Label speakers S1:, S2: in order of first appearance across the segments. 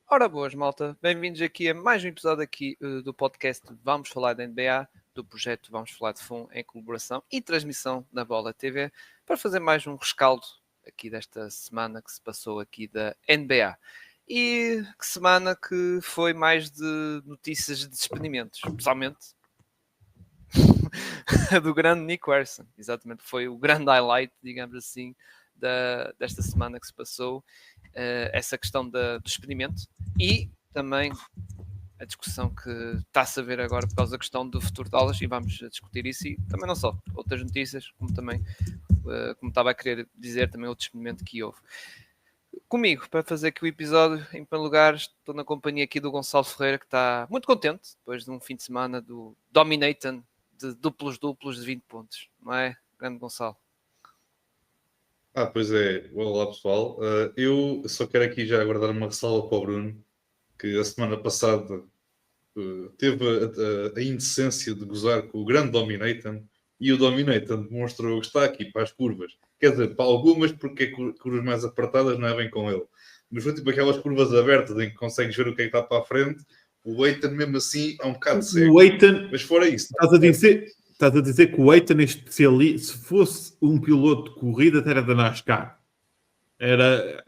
S1: Ora boas, malta. Bem-vindos aqui a mais um episódio aqui do podcast Vamos Falar da NBA, do projeto Vamos Falar de FUN, em colaboração e transmissão na Bola TV, para fazer mais um rescaldo aqui desta semana que se passou aqui da NBA. E que semana que foi mais de notícias de despedimentos, especialmente a do grande Nick Warson. Exatamente, foi o grande highlight, digamos assim, desta semana que se passou. Essa questão do despedimento e também a discussão que está-se a ver agora por causa da questão do futuro de Dallas, e vamos discutir isso e também não só, outras notícias, como também, como estava a querer dizer, também o despedimento que houve. Comigo, para fazer aqui o episódio, em primeiro lugar, estou na companhia aqui do Gonçalo Ferreira, que está muito contente, depois de um fim de semana do Dominator, de duplos de 20 pontos, não é, grande Gonçalo?
S2: Pois é. Olá, pessoal. Eu só quero aqui já guardar uma ressalva para o Bruno, que a semana passada teve a indecência de gozar com o grande Dominator, e o Dominator demonstrou que está aqui para as curvas. Quer dizer, para algumas, porque curvas mais apertadas não é bem com ele. Mas foi tipo aquelas curvas abertas em que consegues ver o que é que está para a frente. O Eitan, mesmo assim, é um bocado seco. Mas fora isso...
S3: Estás a dizer que o Eitan é especialista. Se fosse um piloto de corrida, até era da NASCAR. Era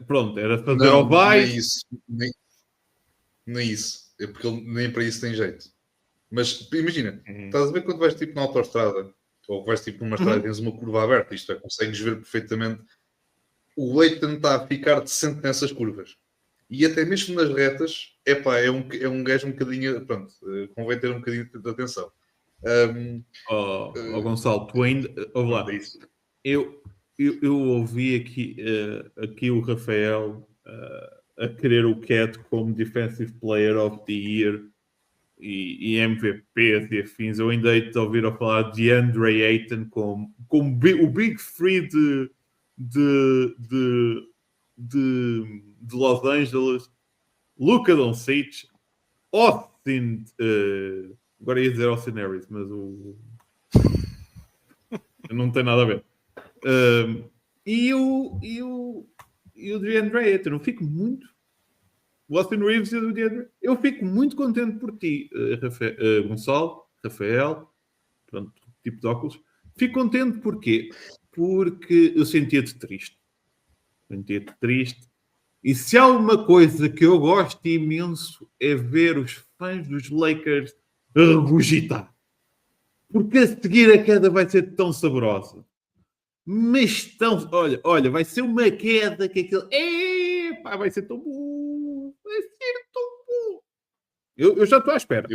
S3: fazer ao vai.
S2: Nem isso. Nem isso. É porque ele nem para isso tem jeito. Mas imagina, estás a ver quando vais tipo na autoestrada, ou vais tipo numa estrada e tens uma curva aberta, isto é, consegues ver perfeitamente. O Eitan está a ficar decente nessas curvas. E até mesmo nas retas, é um gajo um bocadinho, pronto, convém ter um bocadinho de atenção.
S3: Gonçalo, tu ainda... Lá. Eu ouvi aqui o Rafael a querer o Cat como Defensive Player of the Year e MVP e afins. Eu ainda hei de ouvir a falar de DeAndre Ayton como o Big Three de Los Angeles, Luka Doncic, Austin... agora ia dizer Austin Harris, mas não tem nada a ver. E o DeAndre Ayton, eu fico muito... O Austin Reeves e o DeAndre... Eu fico muito contente por ti, Gonçalo, Rafael, pronto, tipo de óculos. Fico contente porquê? Porque eu sentia-te triste. E se há uma coisa que eu gosto imenso é ver os fãs dos Lakers regurgitar. Porque a seguir a queda vai ser tão saborosa. Mas tão... Olha, vai ser uma queda que aquele... vai ser tão bom. Vai ser tão bom. Eu já estou à espera.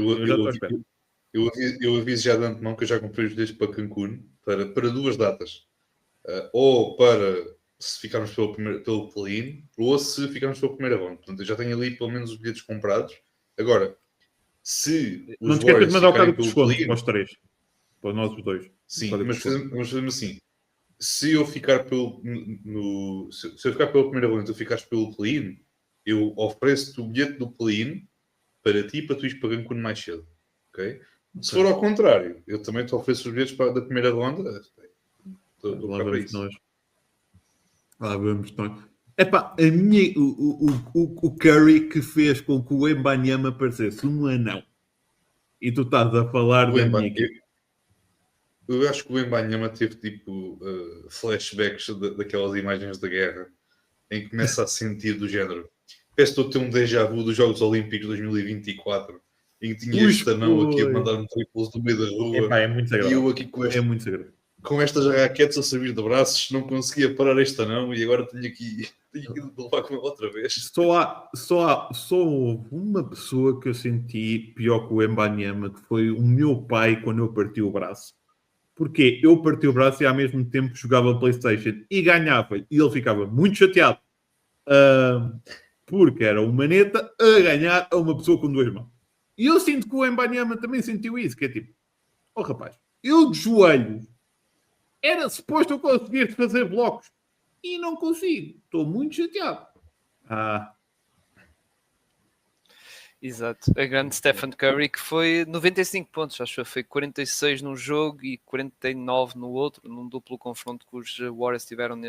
S2: Eu aviso já de antemão que eu já comprei os bilhetes para Cancún para duas datas. Ou para se ficarmos pelo play-in, ou se ficarmos pela primeira ronda. Portanto, eu já tenho ali pelo menos os bilhetes comprados. Agora, se os
S3: não te esqueças de mandar o cargo de desconto
S2: play-in,
S3: para os três. Para nós os dois.
S2: Sim, mas fazemos assim. Se eu ficar se eu ficar pela primeira ronda e tu ficares pelo play-in, eu ofereço-te o bilhete do play-in para ti, para tu ires para Cancún mais cedo. Ok? Se for ao contrário, eu também te ofereço os bilhetes da primeira ronda. Estou cá para isso.
S3: Lá vamos nós. Epá, o Curry que fez com que o Wembanyama parecesse um anão. E tu estás a falar da minha equipe.
S2: Eu acho que o Wembanyama teve tipo flashbacks daquelas imagens da guerra em que começa a sentir do género. Parece que estou a ter um déjà vu dos Jogos Olímpicos de 2024 em que tinha este anão aqui a mandar-me triplos no meio da rua.
S3: Epá, é muito sagrado.
S2: E eu aqui com estas raquetes a servir de braços não conseguia parar este anão e agora tenho que levar com ele outra vez.
S3: Só houve uma pessoa que eu senti pior que o Wembanyama, que foi o meu pai quando eu parti o braço. Porque eu parti o braço e ao mesmo tempo jogava PlayStation e ganhava. E ele ficava muito chateado. Porque era uma maneta a ganhar a uma pessoa com duas mãos. E eu sinto que o Wembanyama também sentiu isso. Que é tipo, rapaz, eu de joelhos era suposto eu conseguir fazer blocos. E não consigo. Estou muito chateado.
S1: Exato, a grande Stephen Curry, que foi 95 pontos, acho que foi 46 num jogo e 49 no outro, num duplo confronto que os Warriors tiveram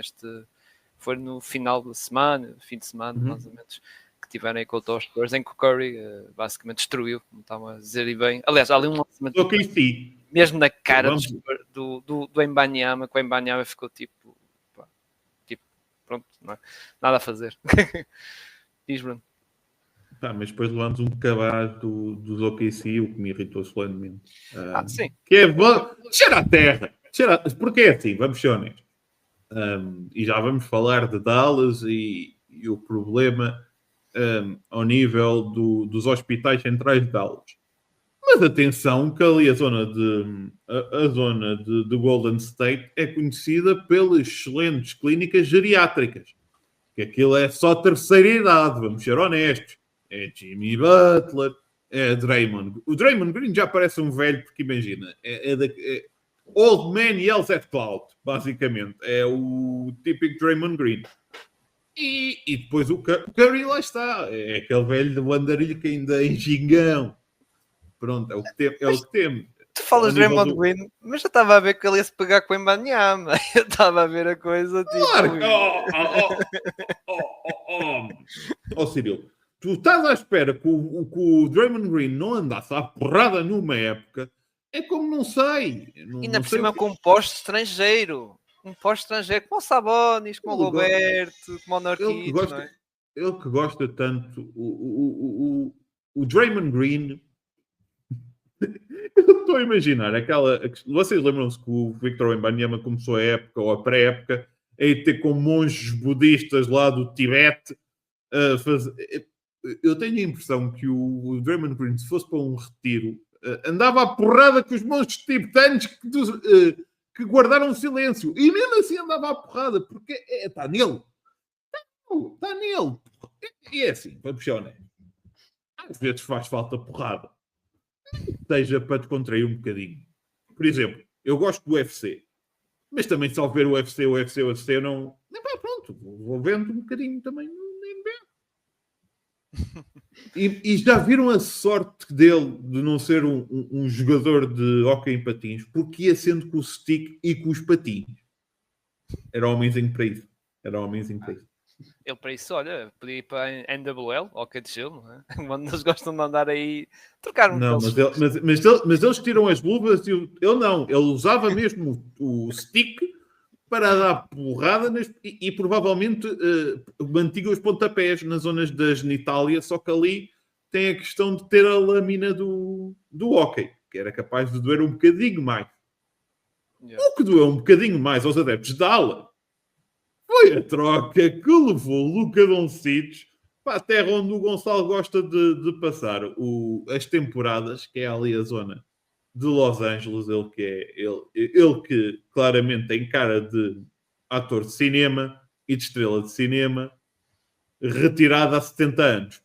S1: foi no final da semana, fim de semana, mais ou menos, que tiveram aí contra os Spurs, em que o Curry basicamente destruiu, como estavam a dizer e bem. Aliás, há ali um lançamento mesmo na cara do Wembanyama, que o Wembanyama ficou tipo, pronto, não é? Nada a fazer. Diz, Bruno.
S3: Mas depois levamos um cabaz dos OKC, o que me irritou solenemente.
S1: Sim.
S3: Que é cheira a terra. Porque é assim, vamos ser honestos. E já vamos falar de Dallas e o problema ao nível dos hospitais centrais de Dallas. Mas atenção que ali a zona de Golden State é conhecida pelas excelentes clínicas geriátricas. Que aquilo é só terceira idade, vamos ser honestos. É Jimmy Butler, é Draymond. O Draymond Green já parece um velho, porque imagina, é Old Man Yells at Cloud, basicamente. É o típico Draymond Green. E depois o Curry lá está. É aquele velho do andarilho que ainda é em gingão. Pronto, é o que temos.
S1: Tu falas de Draymond Green, mas eu estava a ver que ele ia se pegar com o Wembanyama. Eu estava a ver a coisa tipo...
S3: Claro! Cirilo, tu estás à espera que o Draymond Green não andasse à porrada numa época, é como não sei.
S1: Ainda por cima com um poste estrangeiro. Um poste estrangeiro, como o Sabonis, como o Roberto, como o Norquito, não é?
S3: Ele que gosta tanto, o Draymond Green... Eu estou a imaginar vocês lembram-se que o Victor Wembanyama começou a época, ou a pré-época, a ir ter com monges budistas lá do Tibete a fazer... Eu tenho a impressão que o Draymond Green, se fosse para um retiro, andava à porrada com os monges tibetanos que guardaram silêncio. E mesmo assim andava à porrada, porque está nele. Está nele. E é assim, vamos ser honestos. Às vezes faz falta porrada. Seja para descontrair um bocadinho. Por exemplo, eu gosto do UFC, mas também só ver o UFC, eu não... Pronto, vou vendo um bocadinho também, nem ver. E já viram a sorte dele de não ser um jogador de hóquei em patins, porque ia sendo com o stick e com os patins. Era homenzinho para isso.
S1: Ele para isso, olha, podia ir para a NWL, ok de gelo, não é? Quando eles gostam de andar aí trocar um
S3: não, mas eles tiram as luvas e ele não, ele usava mesmo o stick para dar porrada e provavelmente mantinha os pontapés nas zonas da genitália, só que ali tem a questão de ter a lâmina do hóquei, que era capaz de doer um bocadinho mais. Yeah. O que doeu um bocadinho mais aos adeptos de Dallas foi a troca que levou o Luka Doncic para a terra onde o Gonçalo gosta de passar as temporadas, que é ali a zona de Los Angeles. Ele que claramente tem cara de ator de cinema e de estrela de cinema, retirado há 70 anos.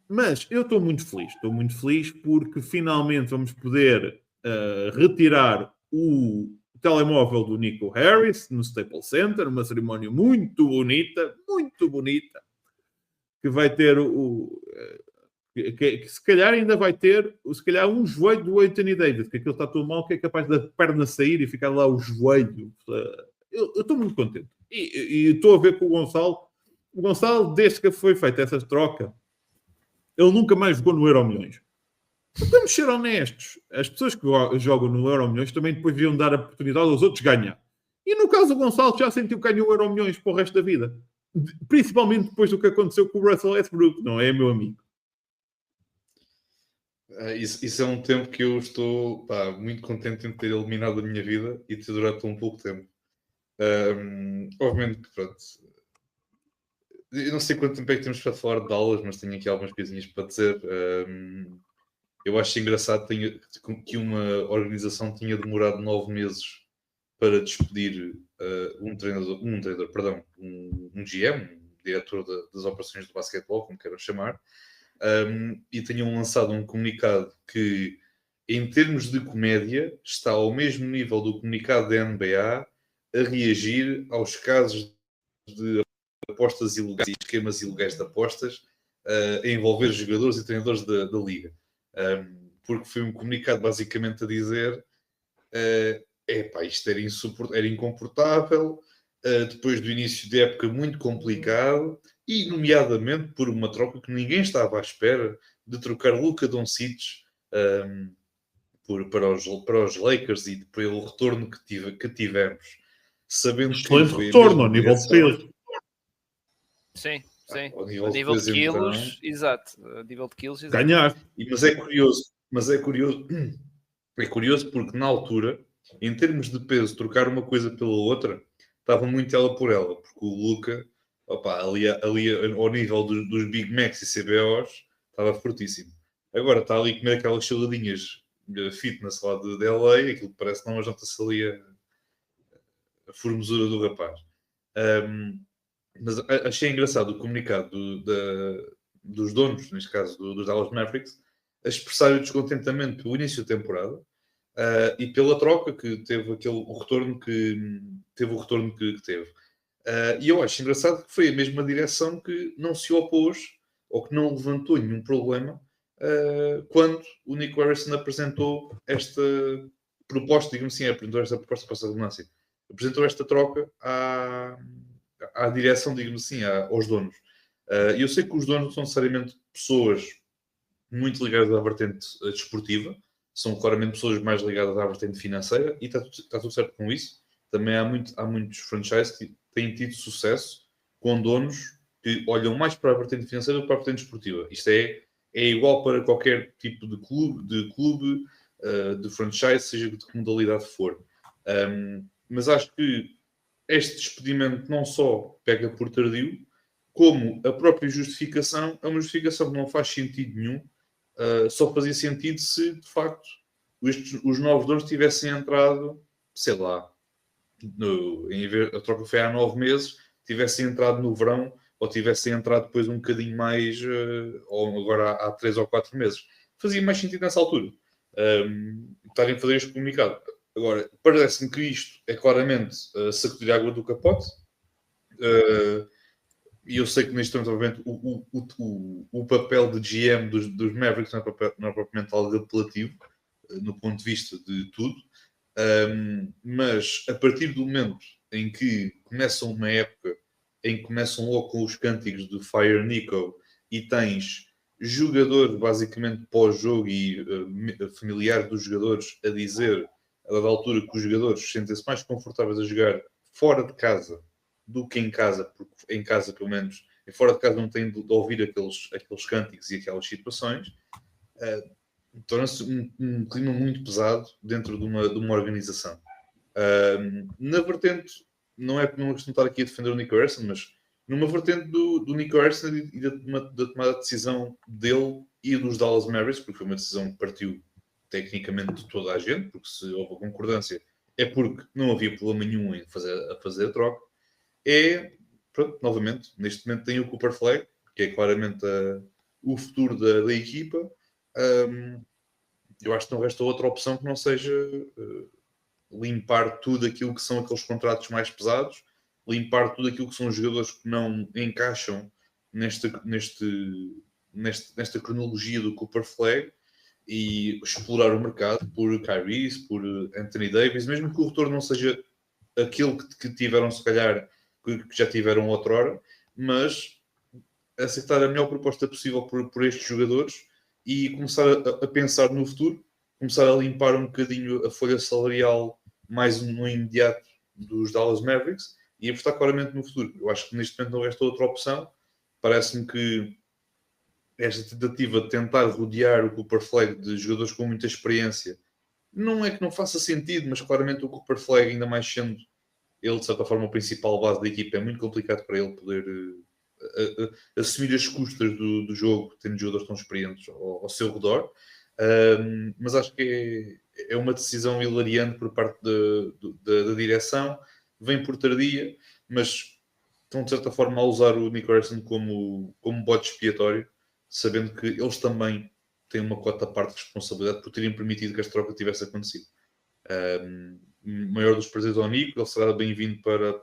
S3: Mas eu estou muito feliz porque finalmente vamos poder retirar o telemóvel do Nico Harris no Staples Center, uma cerimónia muito bonita, que vai ter que se calhar ainda vai ter um joelho do Anthony Davis, que aquilo está tão mal que é capaz da perna sair e ficar lá o joelho. Eu estou muito contente. E estou a ver com o Gonçalo, desde que foi feita essa troca, ele nunca mais jogou no Euromilhões. Vamos ser honestos. As pessoas que jogam no Euromilhões também depois deviam dar a oportunidade aos outros ganhar. E no caso do Gonçalo já sentiu que ganhou o Euromilhões para o resto da vida. Principalmente depois do que aconteceu com o Russell Westbrook, não é, meu amigo?
S2: Isso é um tempo que eu estou muito contente em ter eliminado a minha vida e ter durado tão pouco tempo. Obviamente que, pronto, eu não sei quanto tempo é que temos para falar de aulas, mas tenho aqui algumas coisinhas para dizer. Eu acho engraçado que uma organização tinha demorado 9 meses para despedir um GM, um diretor das operações de basquetebol, como queiram chamar, e tenham lançado um comunicado que, em termos de comédia, está ao mesmo nível do comunicado da NBA a reagir aos casos de apostas ilegais e esquemas ilegais de apostas a envolver jogadores e treinadores da liga. Porque foi um comunicado basicamente a dizer isto era incomportável, depois do início de época muito complicado, e nomeadamente por uma troca que ninguém estava à espera, de trocar Luka Doncic para os Lakers e pelo retorno que tivemos, sabendo
S3: Excelente
S2: que foi
S3: retorno
S2: a
S3: ao
S2: mesma
S3: nível de
S2: direção.
S3: peso.
S1: Sim, sim.
S2: Ao
S1: A
S2: nível de
S1: nível de
S2: peso,
S1: quilos,
S2: então,
S1: exato. A nível de quilos, exato.
S3: Ganhaste.
S2: É curioso porque na altura, em termos de peso, trocar uma coisa pela outra, estava muito ela por ela, porque o Luka, ali ao nível dos Big Macs e CBOs, estava fortíssimo. Agora está ali a comer aquelas saladinhas fitness lá de LA, aquilo que parece não ajunta-se ali a formosura do rapaz. Mas achei engraçado o comunicado dos donos, neste caso dos Dallas Mavericks, a expressar o descontentamento pelo início da temporada e pela troca que teve o retorno que teve. E eu acho engraçado que foi a mesma direção que não se opôs ou que não levantou nenhum problema quando o Nick Harrison apresentou esta proposta, digamos assim, apresentou esta proposta para a redundância, apresentou esta troca à direção, digamos assim, aos donos. Eu sei que os donos não são necessariamente pessoas muito ligadas à vertente desportiva, são claramente pessoas mais ligadas à vertente financeira e está tudo certo com isso. Também há muitos franchises que têm tido sucesso com donos que olham mais para a vertente financeira do que para a vertente desportiva. Isto é igual para qualquer tipo de clube, de franchise, seja de que modalidade for. Mas acho que este despedimento não só pega por tardio, como a própria justificação é uma justificação que não faz sentido nenhum. Só fazia sentido se, de facto, os novos donos tivessem entrado, sei lá, a troca foi há 9 meses, tivessem entrado no verão ou tivessem entrado depois um bocadinho mais, ou agora há 3 ou 4 meses. Fazia mais sentido nessa altura estarem a fazer este comunicado. Agora, parece-me que isto é claramente sacudir água do capote. E eu sei que neste momento, obviamente, o papel de GM dos Mavericks não é propriamente algo apelativo, no ponto de vista de tudo, mas a partir do momento em que começam uma época em que começam logo com os cânticos de Fire Nico e tens jogadores basicamente pós-jogo e familiares dos jogadores a dizer a dada altura que os jogadores sentem-se mais confortáveis a jogar fora de casa do que em casa, porque em casa, pelo menos, fora de casa não têm de ouvir aqueles cânticos e aquelas situações, torna-se um clima muito pesado dentro de uma organização. Na vertente, não é que não estar aqui a defender o Nick Harrison, mas numa vertente do Nick Harrison e da tomada de decisão dele e dos Dallas Mavericks, porque foi uma decisão que partiu tecnicamente de toda a gente, porque se houve concordância é porque não havia problema nenhum em fazer a troca. Pronto, novamente, neste momento tem o Cooper Flag, que é claramente o futuro da equipa. Eu acho que não resta outra opção que não seja limpar tudo aquilo que são aqueles contratos mais pesados, limpar tudo aquilo que são os jogadores que não encaixam nesta cronologia do Cooper Flag e explorar o mercado por Kyrie, por Anthony Davis, mesmo que o retorno não seja aquele que tiveram, se calhar, que já tiveram outrora, mas aceitar a melhor proposta possível por estes jogadores e começar a pensar no futuro, começar a limpar um bocadinho a folha salarial mais no imediato dos Dallas Mavericks e apostar claramente no futuro. Eu acho que neste momento não resta outra opção. Parece-me que esta tentativa de tentar rodear o Cooper Flag de jogadores com muita experiência não é que não faça sentido, mas claramente o Cooper Flag, ainda mais sendo ele, de certa forma, o principal base da equipa, é muito complicado para ele poder assumir as custas do jogo, tendo jogadores tão experientes ao seu redor. Mas acho que é uma decisão hilariante por parte da direção, vem por tardia, mas estão, de certa forma, a usar o Nick Harrison como bode expiatório, sabendo que eles também têm uma cota à parte de responsabilidade por terem permitido que esta troca tivesse acontecido. Maior dos prazeres ao Nico, ele será bem-vindo para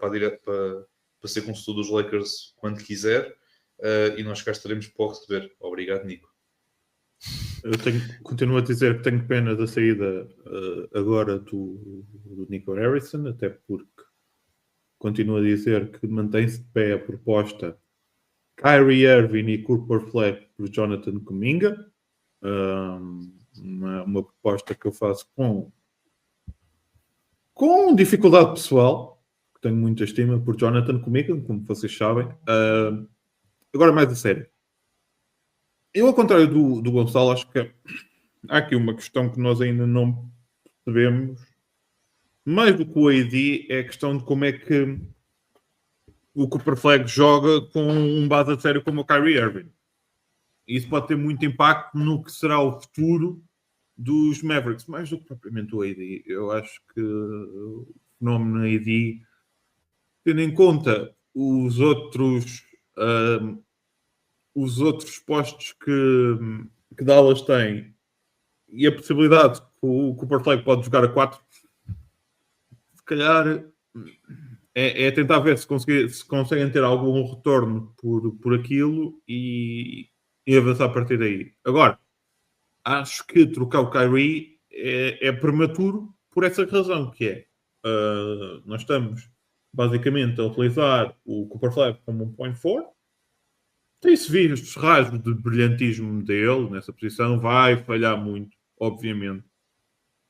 S2: ser consultor dos Lakers quando quiser. e nós cá estaremos para o receber. Obrigado, Nico.
S3: Continuo a dizer que tenho pena da saída agora do Nico Harrison, até porque continuo a dizer que mantém-se de pé a proposta Kyrie Irving e Cooper Flag por Jonathan Kuminga. Uma proposta que eu faço com dificuldade pessoal, que tenho muita estima por Jonathan Kuminga, como vocês sabem. Agora mais a sério. Eu, ao contrário do Gonçalo, acho que há aqui uma questão que nós ainda não percebemos. Mais do que o AD, é a questão de como é que o Cooper Flag joga com um base a sério como o Kyrie Irving. Isso pode ter muito impacto no que será o futuro dos Mavericks, mais do que propriamente o AD. Eu acho que o fenómeno AD, tendo em conta os outros postos que Dallas tem e a possibilidade que o Cooper Flag pode jogar a 4, se calhar é tentar ver se conseguem ter algum retorno por aquilo e avançar a partir daí. Agora, acho que trocar o Kyrie é prematuro por essa razão, que é nós estamos basicamente a utilizar o Cooper Flag como um point forward. Tem-se visto os rasgos de brilhantismo dele nessa posição, vai falhar muito, obviamente.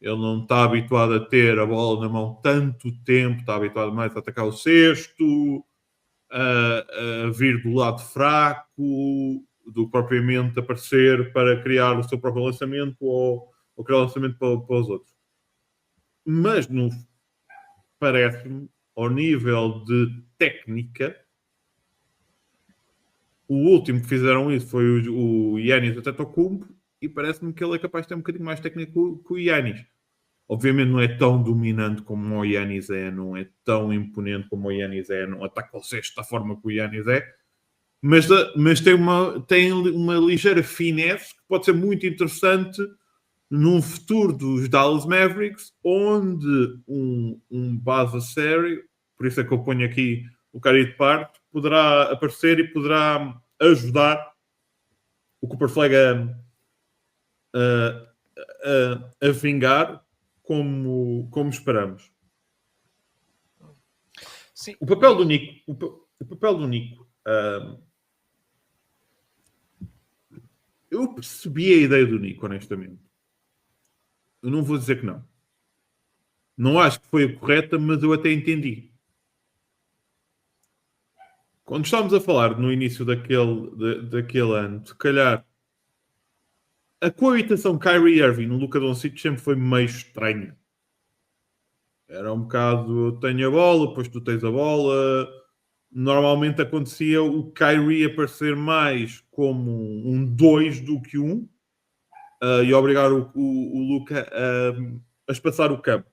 S3: Ele não está habituado a ter a bola na mão tanto tempo, está habituado mais a atacar o cesto, a vir do lado fraco, do que propriamente aparecer para criar o seu próprio lançamento ou criar lançamento para os outros. Mas parece-me, ao nível de técnica, o último que fizeram isso foi o Giannis Antetokounmpo e parece-me que ele é capaz de ter um bocadinho mais técnico que o Giannis. Obviamente não é tão dominante como o Giannis é, não é tão imponente como o Giannis é, não ataca o cesto da forma que o Giannis é, mas tem uma ligeira finesse que pode ser muito interessante num futuro dos Dallas Mavericks, onde um base a sério, por isso é que eu ponho aqui o Kyrie de parte, poderá aparecer e poderá ajudar o Cooper Flag a vingar como esperamos.
S1: Sim.
S3: O papel do Nico, eu percebi a ideia do Nico, honestamente. Eu não vou dizer que não. Não acho que foi a correta, mas eu até entendi. Quando estávamos a falar no início daquele ano, se calhar a coabitação Kyrie Irving no Luka Doncic sempre foi meio estranha. Era um bocado, eu tenho a bola, depois tu tens a bola. Normalmente acontecia o Kyrie aparecer mais como um 2 do que um e obrigar o Luka a espaçar o campo.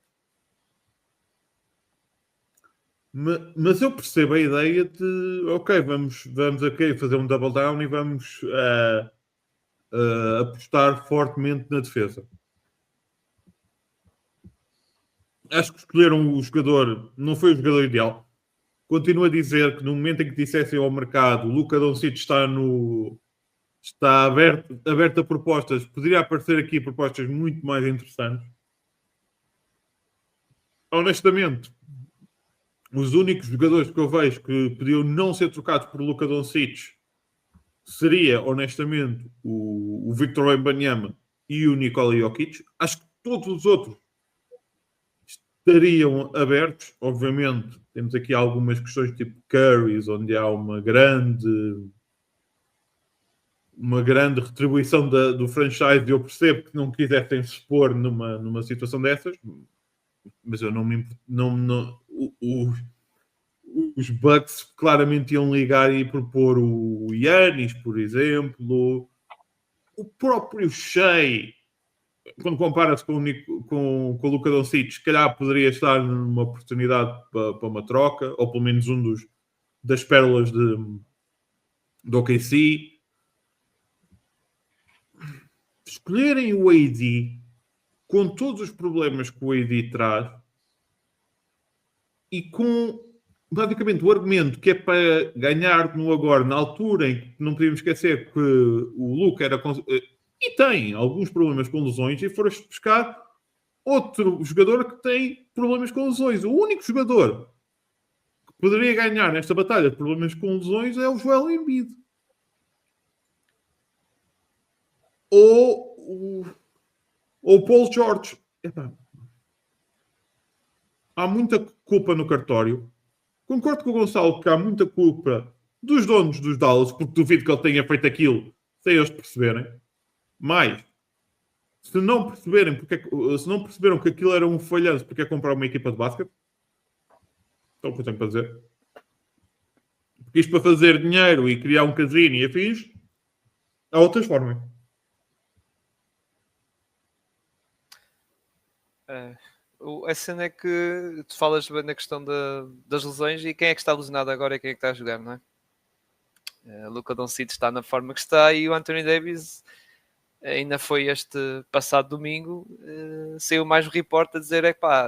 S3: Mas eu percebo a ideia de, ok, vamos aqui fazer um double down e vamos apostar fortemente na defesa. Acho que escolheram o jogador, não foi o jogador ideal. Continuo a dizer que no momento em que dissessem ao mercado, o Luka Doncic está aberto a propostas, poderia aparecer aqui propostas muito mais interessantes. Honestamente, os únicos jogadores que eu vejo que podiam não ser trocados por Luka Doncic seria, honestamente, o Victor Wembanyama e o Nikola Jokic. Acho que todos os outros estariam abertos. Obviamente, temos aqui algumas questões tipo Currys, onde há uma grande retribuição do franchise e eu percebo que não quisessem se expor numa situação dessas, mas eu os Bucks claramente iam ligar e propor o Giannis, por exemplo, o próprio Shea, quando compara-se com o Luka Doncic, se calhar poderia estar numa oportunidade para uma troca, ou pelo menos das pérolas do OKC. Escolherem o AD com todos os problemas que o AD traz e com basicamente, o argumento que é para ganhar no agora, na altura em que não podíamos esquecer que o Luka era... E tem alguns problemas com lesões, e foram buscar outro jogador que tem problemas com lesões. O único jogador que poderia ganhar nesta batalha de problemas com lesões é o Joel Embiid. Ou o Paul George. Epá. Há muita culpa no cartório. Concordo com o Gonçalo que há muita culpa dos donos dos Dallas, porque duvido que ele tenha feito aquilo sem eles perceberem. Mas, se não perceberam que aquilo era um falhanço porque é comprar uma equipa de basquete, então o que eu tenho para dizer? Porque isto para fazer dinheiro e criar um casino e afins, há outras formas.
S1: A cena é que tu falas bem na questão das lesões, e quem é que está lesionado agora e quem é que está a jogar, não é? Luka Doncic está na forma que está, e o Anthony Davis ainda foi este passado domingo, saiu mais um report a dizer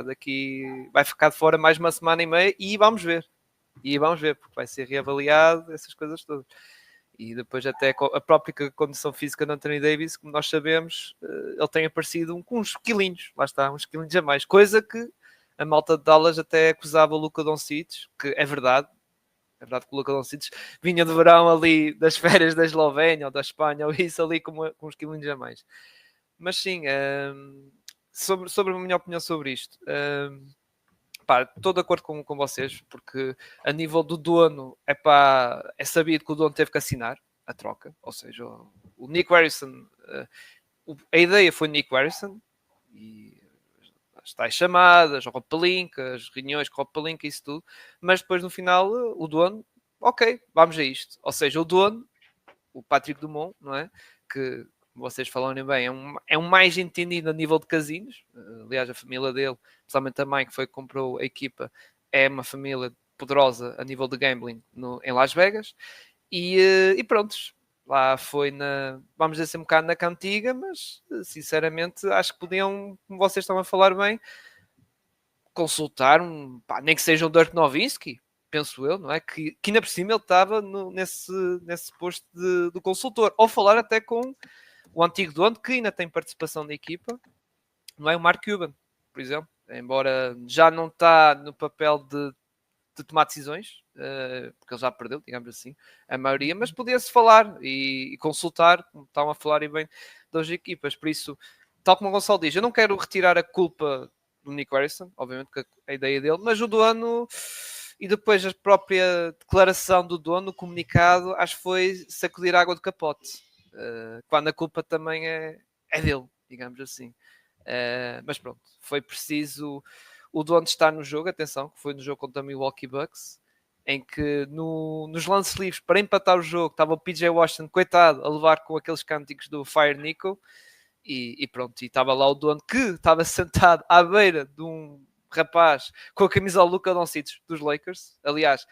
S1: daqui vai ficar de fora mais uma semana e meia, e vamos ver, porque vai ser reavaliado, essas coisas todas. E depois até a própria condição física do Anthony Davis, como nós sabemos, ele tem aparecido com uns quilinhos, lá está, uns quilinhos a mais, coisa que a malta de Dallas até acusava o Luka Doncic, que é verdade que o Luka Doncic vinha de verão ali das férias da Eslovénia ou da Espanha, ou isso ali com uns quilinhos a mais. Mas sim, sobre a minha opinião sobre isto, estou de acordo com vocês, porque a nível do dono é sabido que o dono teve que assinar a troca, ou seja, o Nick Harrison, a ideia foi Nick Harrison, e as tais chamadas, o Rob Pelinka, as reuniões com o Rob Pelinka, isso tudo, mas depois no final o dono, ok, vamos a isto, ou seja, o dono, o Patrick Dumont, não é? Que vocês falarem bem, é um mais entendido a nível de casinos. Aliás, a família dele, principalmente a mãe que foi que comprou a equipa, é uma família poderosa a nível de gambling em Las Vegas. E prontos, lá foi vamos dizer assim, um bocado na cantiga, mas sinceramente acho que podiam, como vocês estão a falar bem, consultar nem que seja um Dirk Nowitzki, penso eu, não é? Que ainda por cima ele estava nesse posto do consultor, ou falar até com o antigo dono, que ainda tem participação da equipa, não é? O Mark Cuban, por exemplo, embora já não está no papel de tomar decisões, porque ele já perdeu, digamos assim, a maioria, mas podia-se falar e consultar, como estavam a falar e bem, das equipas. Por isso, tal como o Gonçalo diz, eu não quero retirar a culpa do Nick Harrison, obviamente que a ideia dele, mas o dono, e depois a própria declaração do dono, o comunicado, acho que foi sacudir água do capote, quando a culpa também é dele, digamos assim. Mas pronto, foi preciso o dono estar no jogo, atenção, que foi no jogo contra o Milwaukee Bucks, em que nos lances livres para empatar o jogo estava o PJ Washington, coitado, a levar com aqueles cânticos do Fire Nico, e pronto, e estava lá o dono que estava sentado à beira de um rapaz com a camisola Luka Doncic dos Lakers. Aliás,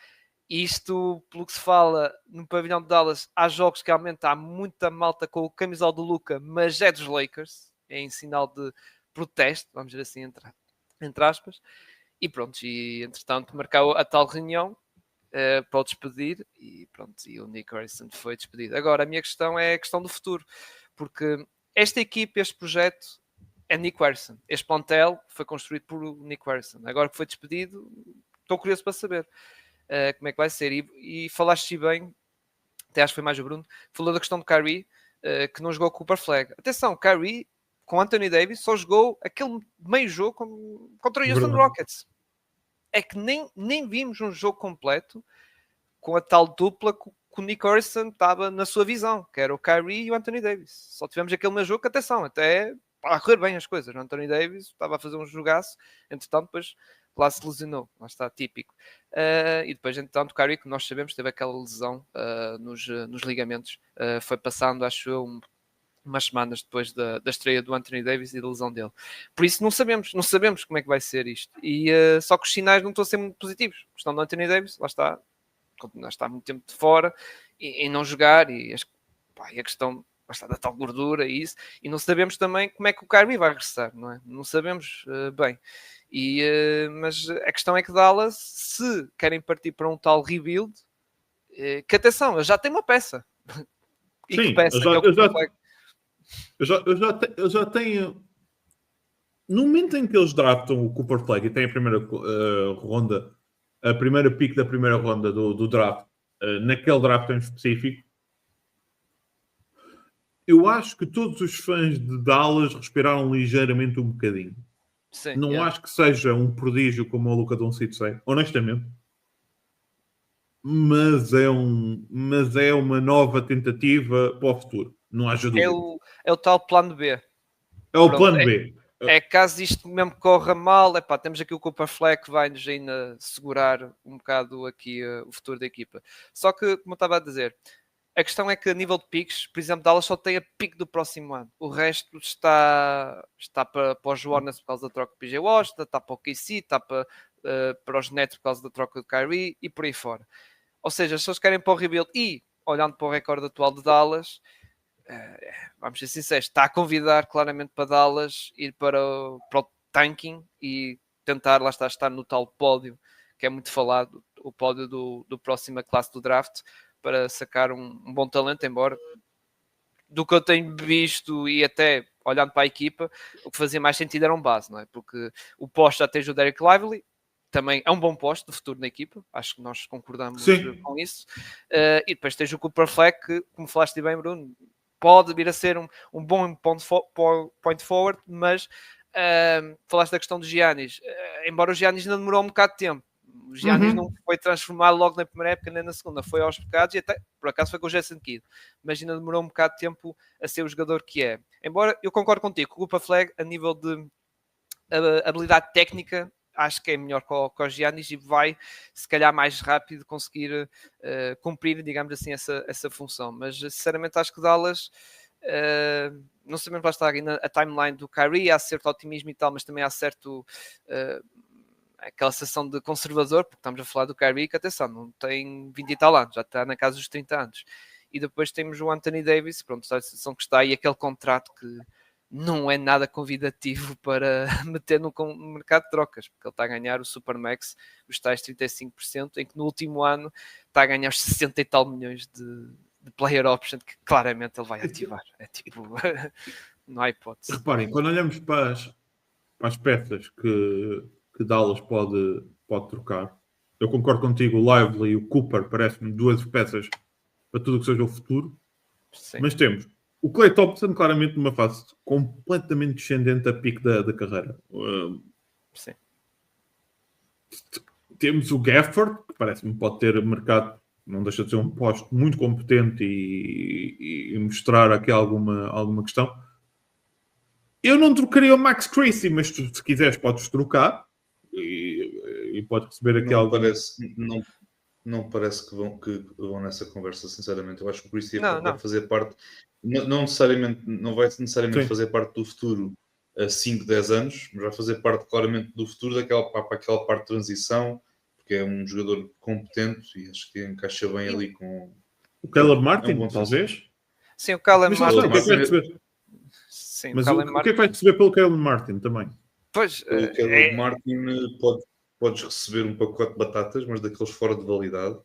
S1: isto, pelo que se fala no pavilhão de Dallas, há jogos que realmente há muita malta com o camisola do Luka, mas é dos Lakers, é em sinal de protesto, vamos dizer assim, entre aspas. E pronto, e entretanto marcou a tal reunião para o despedir, e pronto, e o Nick Harrison foi despedido. Agora, a minha questão é a questão do futuro, porque esta equipe, este projeto é Nick Harrison. Este plantel foi construído por Nick Harrison. Agora que foi despedido, estou curioso para saber como é que vai ser. E falaste bem, até acho que foi mais o Bruno, falou da questão do Kyrie, que não jogou com o Cooper Flag. Atenção, Kyrie com Anthony Davis só jogou aquele meio jogo contra o Houston Rockets. É que nem vimos um jogo completo com a tal dupla que o Nick Harrison estava na sua visão, que era o Kyrie e o Anthony Davis. Só tivemos aquele meio jogo que, atenção, até para correr bem as coisas. O Anthony Davis estava a fazer um jogaço, entretanto, depois lá se lesionou, lá está, típico. E depois, entretanto, o Kyrie, que nós sabemos, teve aquela lesão nos ligamentos, foi passando, acho eu, umas semanas depois da estreia do Anthony Davis e da lesão dele. Por isso não sabemos como é que vai ser isto. E só que os sinais não estão a ser muito positivos. A questão do Anthony Davis, lá está, continua a estar muito tempo de fora e não jogar, e a questão da tal gordura e isso, e não sabemos também como é que o Kyrie vai regressar, não é? Não sabemos bem. Mas a questão é que Dallas, se querem partir para um tal rebuild, que atenção, eu já tenho uma peça. E que
S3: Sim,
S1: peça? Que é o Cooper Flag.
S3: eu já tenho. No momento em que eles draftam o Cooper Flag e têm a primeira ronda, a primeira pick da primeira ronda do draft, naquele draft em específico, eu acho que todos os fãs de Dallas respiraram ligeiramente um bocadinho.
S1: Sim,
S3: Não acho que seja um prodígio como o Luka Doncic sei, honestamente. Mas é uma nova tentativa para o futuro. Não haja dúvida.
S1: é o tal plano B.
S3: É o
S1: Pronto,
S3: plano B.
S1: É caso isto mesmo corra mal, temos aqui o Cooper Flag que vai-nos ainda segurar um bocado aqui o futuro da equipa. Só que, como eu estava a dizer, a questão é que a nível de picks, por exemplo, Dallas só tem a pick do próximo ano. O resto está para os Warners por causa da troca de PJ Washington, está para o KC, está para os Nets por causa da troca de Kyrie e por aí fora. Ou seja, se eles querem para o rebuild e, olhando para o recorde atual de Dallas, vamos ser sinceros, está a convidar claramente para Dallas ir para o tanking e tentar lá estar no tal pódio que é muito falado, o pódio do próxima classe do draft, para sacar um bom talento, embora do que eu tenho visto e até olhando para a equipa, o que fazia mais sentido era um base, não é? Porque o posto já tens o Derek Lively, também é um bom posto de futuro na equipa, acho que nós concordamos com isso, e depois tens o Cooper Flag, que, como falaste bem, Bruno, pode vir a ser um bom point forward, mas falaste da questão do Giannis, embora o Giannis ainda demorou um bocado de tempo. O Giannis não foi transformado logo na primeira época nem na segunda, foi aos bocados e até, por acaso, foi com o Jason Kidd, mas ainda demorou um bocado de tempo a ser o jogador que é. Embora eu concordo contigo, o Cooper Flag, a nível de habilidade técnica, acho que é melhor que o Giannis e vai, se calhar, mais rápido conseguir cumprir, digamos assim, essa função. Mas, sinceramente, acho que Dallas, não sabemos lá está ainda a timeline do Kyrie, há certo otimismo e tal, mas também há certo aquela sensação de conservador, porque estamos a falar do Kyrie, que atenção, não tem 20 e tal anos, já está na casa dos 30 anos. E depois temos o Anthony Davis, pronto, a situação que está, e aquele contrato que não é nada convidativo para meter no mercado de trocas, porque ele está a ganhar o Supermax, os tais 35%, em que no último ano está a ganhar os 60 e tal milhões de player option, que claramente ele vai ativar. É tipo, não há hipótese.
S3: Reparem, quando olhamos para as peças que Dallas pode trocar, eu concordo contigo, o Lively e o Cooper parecem-me duas peças para tudo o que seja o futuro. Sim. Mas temos o Klay Thompson claramente numa fase completamente descendente a pique da carreira.
S1: Sim.
S3: Temos o Gafford, que parece-me pode ter mercado, não deixa de ser um posto muito competente e mostrar aqui alguma questão. Eu não trocaria o Max Christie, mas tu, se quiseres podes trocar e pode receber aqui algo.
S2: Não parece que vão nessa conversa, sinceramente. Eu acho que o Christie vai fazer parte, não vai necessariamente fazer parte do futuro a 5, 10 anos, mas vai fazer parte claramente do futuro para aquela parte de transição, porque é um jogador competente e acho que encaixa bem ali com
S3: o Caleb Martin, talvez.
S1: Sim, o Caleb Martin.
S3: O que é que vai receber?
S1: Sim,
S3: mas o que é que vai receber pelo Caleb Martin também?
S2: Pois, pelo Caleb Martin podes receber um pacote de batatas, mas daqueles fora de validade.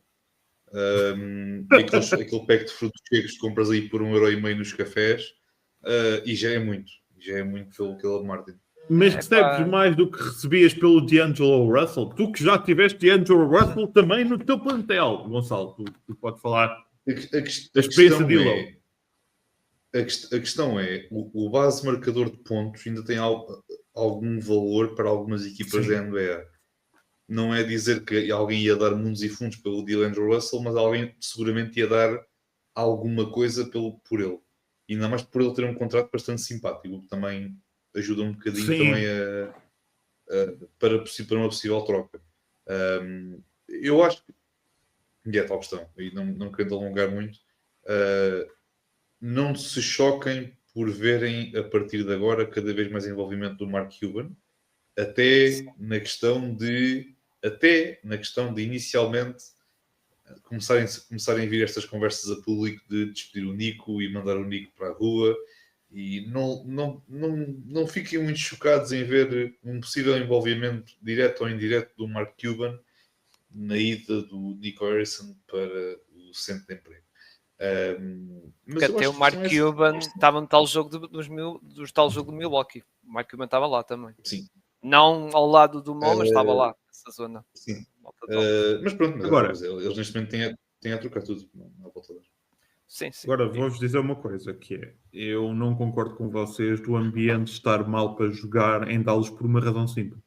S2: Aquele pack de frutos secos que compras aí por 1,5€ nos cafés, e já é muito pelo Caleb Martin.
S3: Mas recebes mais do que recebias pelo D'Angelo Russell? Tu que já tiveste D'Angelo Russell também no teu plantel, Gonçalo, tu podes falar
S2: da experiência de Ilo. A questão é, o base marcador de pontos ainda tem algum valor para algumas equipas da NBA. Não é dizer que alguém ia dar mundos e fundos pelo D'Angelo Russell, mas alguém seguramente ia dar alguma coisa por ele. E ainda mais por ele ter um contrato bastante simpático, que também ajuda um bocadinho também para uma possível troca. Eu acho que, e é tal questão, e não querendo alongar muito, não se choquem por verem a partir de agora cada vez mais envolvimento do Mark Cuban, até na questão de inicialmente começarem a vir estas conversas a público de despedir o Nico e mandar o Nico para a rua, e não fiquem muito chocados em ver um possível envolvimento direto ou indireto do Mark Cuban na ida do Nico Harrison para o centro de emprego.
S1: Mas até o Mark Cuban estava no tal jogo do tal jogo do Milwaukee. O Mark Cuban estava lá também.
S2: Sim.
S1: Não ao lado do Mo, mas estava lá, nessa zona.
S2: Sim. Mas pronto, agora, eles neste momento têm a trocar tudo na volta dele.
S1: Sim.
S3: Agora vou-vos dizer uma coisa, que é, eu não concordo com vocês do ambiente estar mal para jogar em Dallas por uma razão simples.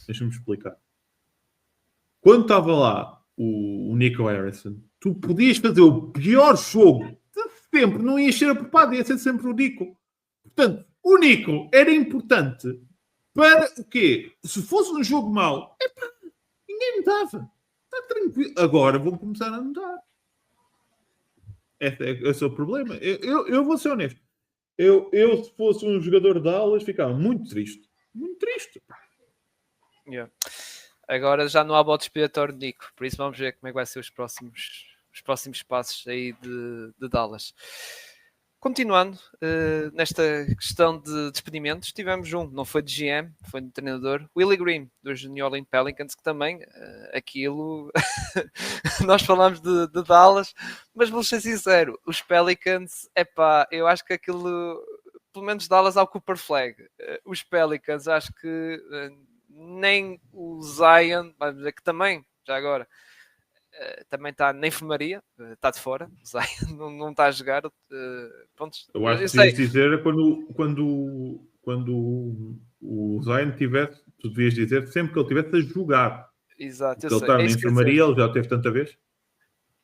S3: Deixa-me explicar. Quando estava lá o Nico Harrison, tu podias fazer o pior jogo de sempre, não ia ser apropado, ia ser sempre o Nico. Portanto, o Nico era importante para o quê? Se fosse um jogo mau, ninguém notava. Está tranquilo. Agora vão começar a notar. Esse é o problema. Eu vou ser honesto. Eu, se fosse um jogador de aulas, ficava muito triste. Muito triste.
S1: Yeah. Agora já não há bode expiatório de Nico, por isso vamos ver como é que vai ser os próximos passos aí de Dallas. Continuando, nesta questão de despedimentos, tivemos não foi de GM, foi de treinador, Willie Green, dos New Orleans Pelicans, que também, aquilo, nós falamos de Dallas, mas vou ser sincero, os Pelicans, eu acho que aquilo, pelo menos Dallas ao Cooper Flag, os Pelicans, acho que nem o Zion, vamos dizer que também, já agora, também está na enfermaria, está de fora, o Zion não está a jogar. Pronto,
S3: eu acho que devias dizer quando o Zion tivesse, tu devias dizer sempre que ele estivesse a jogar.
S1: Exato,
S3: ele está na enfermaria, ele já teve tanta vez.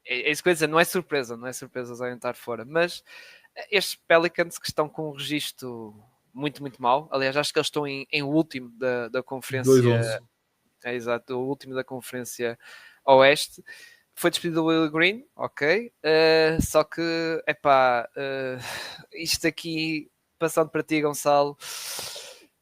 S1: É isso que eu ia dizer, não é surpresa o Zion estar fora, mas estes Pelicans que estão com um registro muito, muito mau, aliás, acho que eles estão em último da conferência.
S3: 2-11.
S1: Exato, o último da conferência Oeste. Foi despedido o Will Green, ok. Só que, isto aqui, passando para ti, Gonçalo,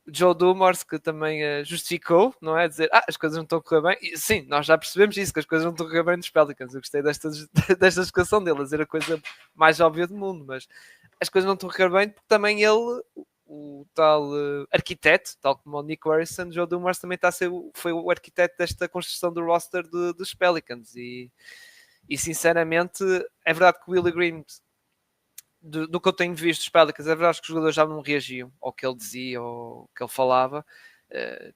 S1: Joe Dumars, que também justificou, não é? Dizer, as coisas não estão a correr bem. E, sim, nós já percebemos isso, que as coisas não estão a correr bem nos Pelicans. Eu gostei desta explicação dele, a dizer a coisa mais óbvia do mundo, mas as coisas não estão a correr bem porque também ele, o tal arquiteto, tal como o Nico Harrison, Joe Dumars também foi o arquiteto desta construção do roster dos Pelicans e sinceramente é verdade que o Willie Green, do que eu tenho visto dos Pelicans, é verdade que os jogadores já não reagiam ao que ele dizia ou ao que ele falava.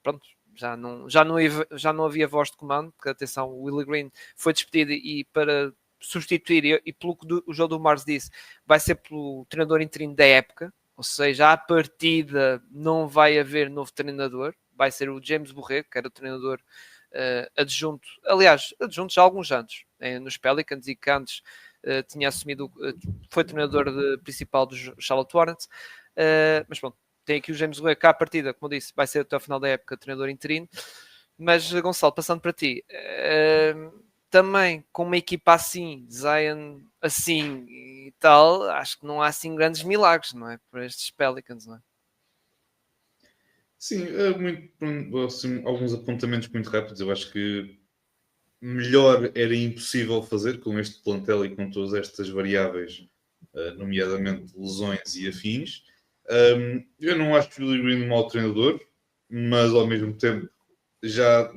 S1: Pronto, já não havia voz de comando, porque atenção, o Willie Green foi despedido e para substituir, e pelo que o Joe Dumars disse, vai ser pelo treinador interino da época. Ou seja, à partida não vai haver novo treinador, vai ser o James Borrego, que era o treinador adjunto, aliás, adjunto já há alguns anos nos Pelicans e que antes tinha assumido, foi treinador principal dos Charlotte Hornets, mas pronto, tem aqui o James Borrego, que à partida, como disse, vai ser até o final da época treinador interino. Mas Gonçalo, passando para ti, também com uma equipa assim, Zion assim e tal, acho que não há assim grandes milagres, não é? Para estes Pelicans, não é?
S2: Sim, alguns apontamentos muito rápidos. Eu acho que melhor era impossível fazer com este plantel e com todas estas variáveis, nomeadamente lesões e afins. Eu não acho o Willie Green um mau treinador, mas ao mesmo tempo já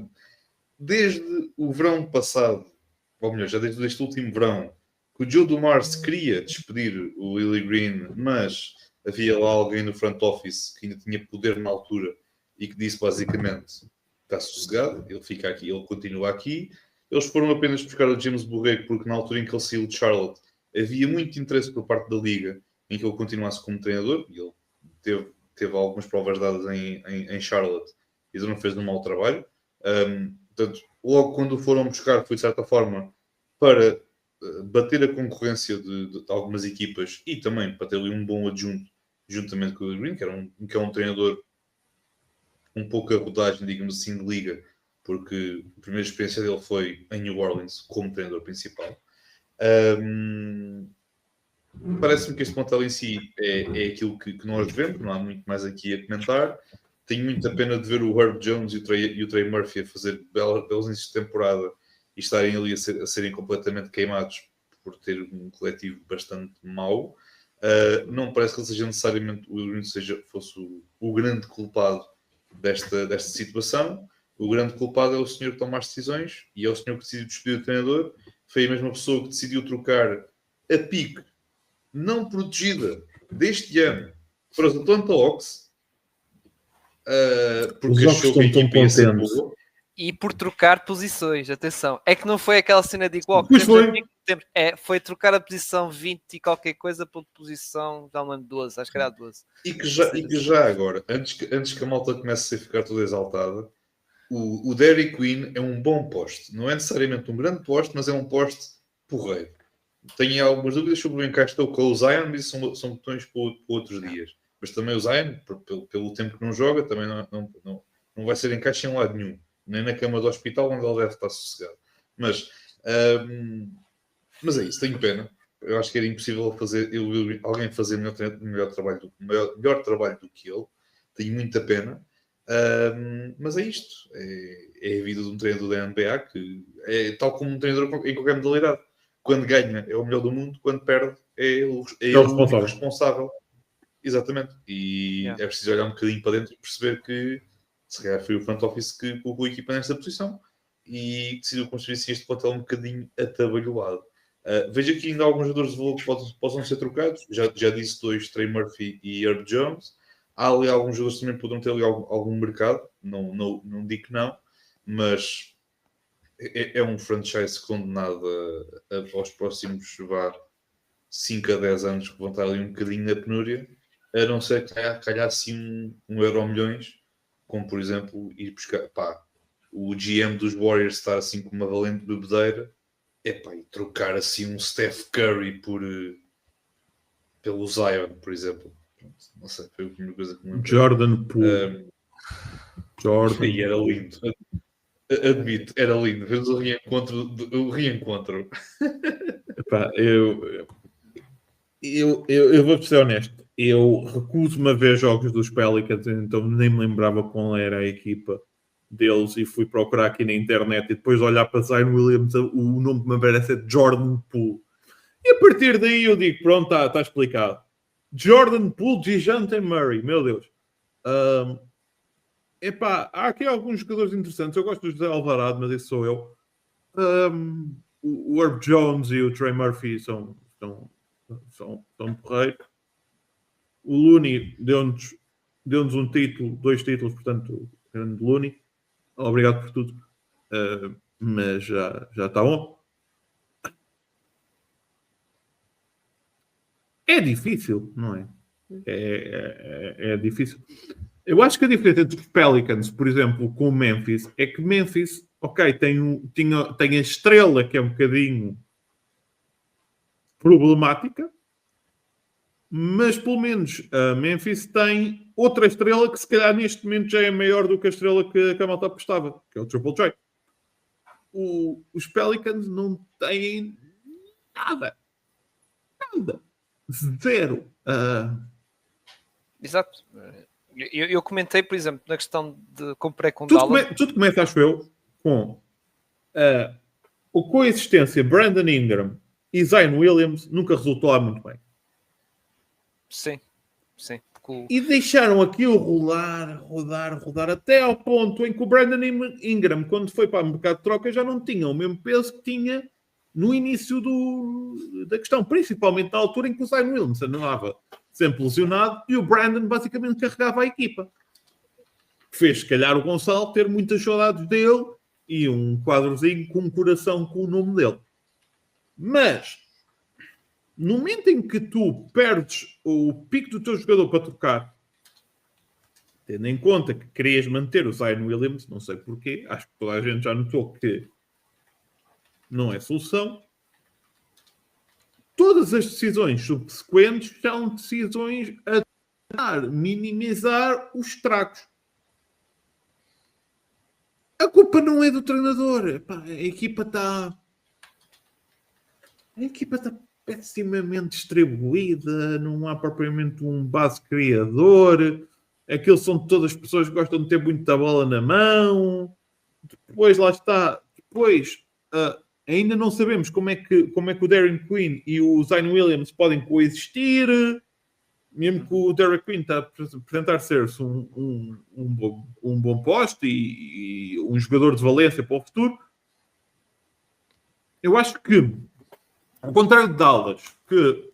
S2: desde o verão passado, ou melhor, já desde este último verão, que o Joe Dumars queria despedir o Willie Green, mas havia lá alguém no front office que ainda tinha poder na altura e que disse basicamente: está sossegado, ele fica aqui, ele continua aqui. Eles foram apenas buscar o James Borrego porque na altura em que ele saiu de Charlotte havia muito interesse por parte da liga em que ele continuasse como treinador, e ele teve algumas provas dadas em Charlotte e ele não fez um mau trabalho. Portanto, logo quando o foram buscar foi de certa forma para bater a concorrência de algumas equipas e também para ter ali um bom adjunto juntamente com o Willie Green, que é um treinador um pouco a rodagem, digamos assim, de liga, porque a primeira experiência dele foi em New Orleans como treinador principal. Parece-me que este plantel em si é aquilo que nós vemos, não há muito mais aqui a comentar. Tenho muita pena de ver o Herb Jones e o Trey Murphy a fazer belos inícios de temporada e estarem ali a serem completamente queimados por ter um coletivo bastante mau. Não parece que ele seja necessariamente fosse o grande culpado desta situação. O grande culpado é o senhor que toma as decisões e é o senhor que decidiu despedir o treinador. Foi a mesma pessoa que decidiu trocar a pique não protegida deste ano para os Atlanta Hawks, porque achou que a equipa ia ser boa.
S1: E por trocar posições, atenção. É que não foi aquela cena de igual. Foi trocar a posição 20 e qualquer coisa por posição, já não lembro, 12, acho que era 12.
S2: E que já agora, antes que a malta comece a ficar toda exaltada, o Derrick Queen é um bom poste. Não é necessariamente um grande poste, mas é um poste porreiro. Tenho algumas dúvidas sobre o encaixe dele com o Zion, mas são botões para outros dias. Mas também o Zion, pelo tempo que não joga, também não vai ser encaixe em lado nenhum. Nem na cama do hospital, onde ele deve estar sossegado. Mas é isso, tenho pena. Eu acho que era impossível alguém fazer melhor trabalho do que ele. Tenho muita pena. Mas é isto. É a vida de um treinador da NBA, que é tal como um treinador em qualquer modalidade. Quando ganha é o melhor do mundo, quando perde é o responsável. Exatamente. E é preciso olhar um bocadinho para dentro e perceber que se calhar foi o front office que colocou a equipa nesta posição e decidiu construir assim este plantel um bocadinho atabalhoado. Vejo aqui ainda alguns jogadores de valor que possam ser trocados. Já disse 2, Trey Murphy e Herb Jones. Há ali alguns jogadores que também poderão ter ali algum mercado. Não digo que não, mas é um franchise condenado aos próximos 5 a 10 anos que vão estar ali um bocadinho na penúria, a não ser que calhar assim um euro milhões, como por exemplo ir buscar o GM dos Warriors estar assim com uma valente bebedeira, e trocar assim um Steph Curry pelo Zion, por exemplo. Não sei, foi a primeira coisa que me lembrei.
S3: Jordan Poole.
S2: E era lindo. Admito, era lindo. Vemos o reencontro.
S3: Epá, eu vou ser honesto. Eu recuso-me a ver jogos dos Pelicans, então nem me lembrava qual era a equipa deles e fui procurar aqui na internet e depois olhar para Zion Williams, o nome que me aparece é Jordan Poole. E a partir daí eu digo, pronto, está explicado. Jordan Poole, DeJounte Murray, meu Deus. Há aqui alguns jogadores interessantes. Eu gosto do José Alvarado, mas esse sou eu. O Herb Jones e o Trey Murphy são porreiros. O Looney deu-nos um título, 2 títulos, portanto, grande Looney. Obrigado por tudo. Mas já está bom. É difícil, não é? É difícil. Eu acho que a diferença entre os Pelicans, por exemplo, com o Memphis, é que Memphis, tem a estrela que é um bocadinho problemática, mas pelo menos a Memphis tem outra estrela que se calhar neste momento já é maior do que a estrela que a malta apostava, que é o Triple J. Os Pelicans não têm nada. Zero.
S1: Exato. Eu comentei, por exemplo, na questão de comprei com
S3: Dallas. Tudo começa, acho eu, com a coexistência Brandon Ingram e Zion Williams nunca resultou lá muito bem.
S1: Sim.
S3: E deixaram aquilo rodar até ao ponto em que o Brandon Ingram, quando foi para o mercado de troca, já não tinha o mesmo peso que tinha no início da questão, principalmente na altura em que o Zion Williams andava sempre lesionado e o Brandon basicamente carregava a equipa. Fez, se calhar, o Gonçalo ter muitas saudades dele e um quadrozinho com um coração com o nome dele. Mas, no momento em que tu perdes o pico do teu jogador para trocar, tendo em conta que querias manter o Zion Williams, não sei porquê, acho que toda a gente já notou que não é solução. Todas as decisões subsequentes são decisões a tentar minimizar os estragos. A culpa não é do treinador. A equipa está pessimamente distribuída, não há propriamente um base criador. Aquilo são todas as pessoas que gostam de ter muita bola na mão. Depois, lá está. Depois, ainda não sabemos como é que o Darren Quinn e o Zion Williams podem coexistir, mesmo que o Darren Quinn está a apresentar ser-se um bom poste e um jogador de valência para o futuro. Eu acho que, ao contrário de Dallas, que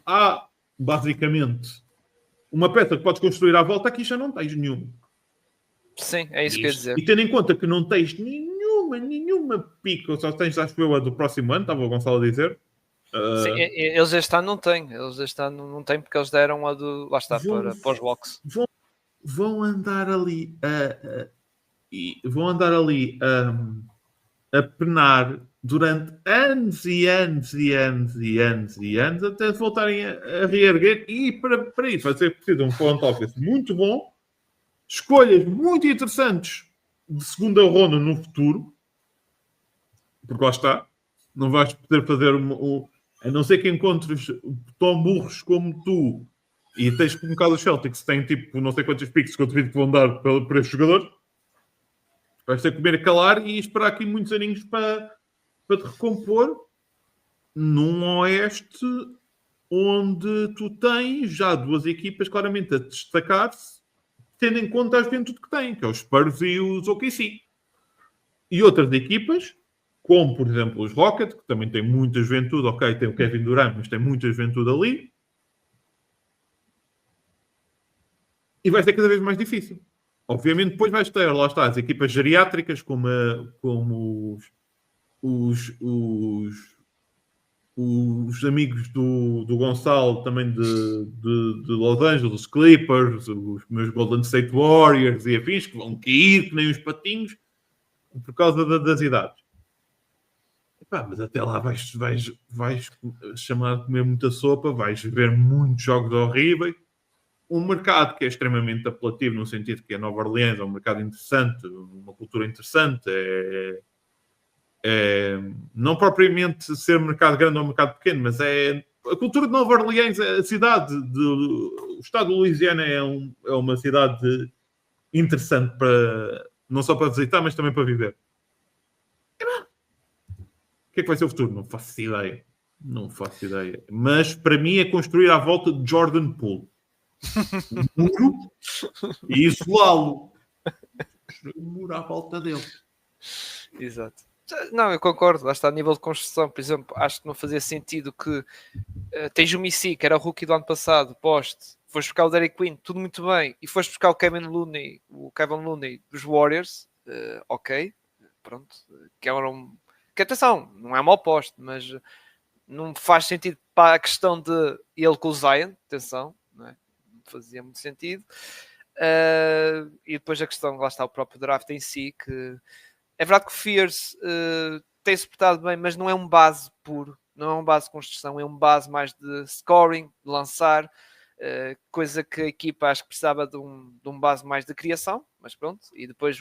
S3: há basicamente uma peça que podes construir à volta, aqui já não tens nenhuma.
S1: Sim, é isso que eu ia dizer.
S3: E tendo em conta que não tens nenhuma pica, só tens, acho eu, a do próximo ano, estava o Gonçalo a dizer.
S1: Sim, eles este ano não têm. Eles este ano não têm porque eles deram a do... Lá está, para os Walks.
S3: Vão andar ali a penar durante anos e anos e anos e anos e anos até se voltarem a reerguer. E para isso vai ser preciso um front office muito bom, escolhas muito interessantes de segunda ronda no futuro, porque lá está, não vais poder fazer a não ser que encontres tão burros como tu e tens que um bocado os Celtics tem tipo não sei quantos picks que eu devido que vão dar para estes jogadores. Vais ter que comer a calar e esperar aqui muitos aninhos para te recompor num oeste onde tu tens já duas equipas claramente a destacar-se, tendo em conta a juventude que têm, que é os Spurs e os OKC. E outras equipas, como por exemplo os Rockets, que também têm muita juventude, ok, tem o Kevin Durant, mas tem muita juventude ali. E vai ser cada vez mais difícil. Obviamente depois vais ter, lá está, as equipas geriátricas como os amigos do Gonçalo também de Los Angeles, Clippers, os meus Golden State Warriors e afins, que vão cair que nem os patinhos por causa das idades. Mas até lá vais chamar de comer muita sopa, vais ver muitos jogos horríveis. Um mercado que é extremamente apelativo no sentido que a Nova Orleans é um mercado interessante, uma cultura interessante, não propriamente ser um mercado grande ou um mercado pequeno, mas é a cultura de Nova Orleans, a cidade, o estado de Louisiana é uma cidade interessante para não só para visitar, mas também para viver. O que é que vai ser o futuro? Não faço ideia. Mas para mim é construir à volta de Jordan Poole. Um muro e isolá-lo. Um muro à volta dele.
S1: Exato. Não, eu concordo. Lá está, a nível de construção, por exemplo, acho que não fazia sentido que tens o Missy, que era o rookie do ano passado, poste, foste buscar o Derek Quinn, tudo muito bem, e foste buscar o Kevin Looney dos Warriors, ok, pronto, que atenção, não é mau poste, mas não faz sentido para a questão de ele com o Zion, atenção, não é? Fazia muito sentido. E depois a questão, lá está o próprio draft em si, que é verdade que o Fierce tem-se portado bem, mas não é um base puro, não é um base de construção, é um base mais de scoring, de lançar, coisa que a equipa acho que precisava de um base mais de criação, mas pronto, e depois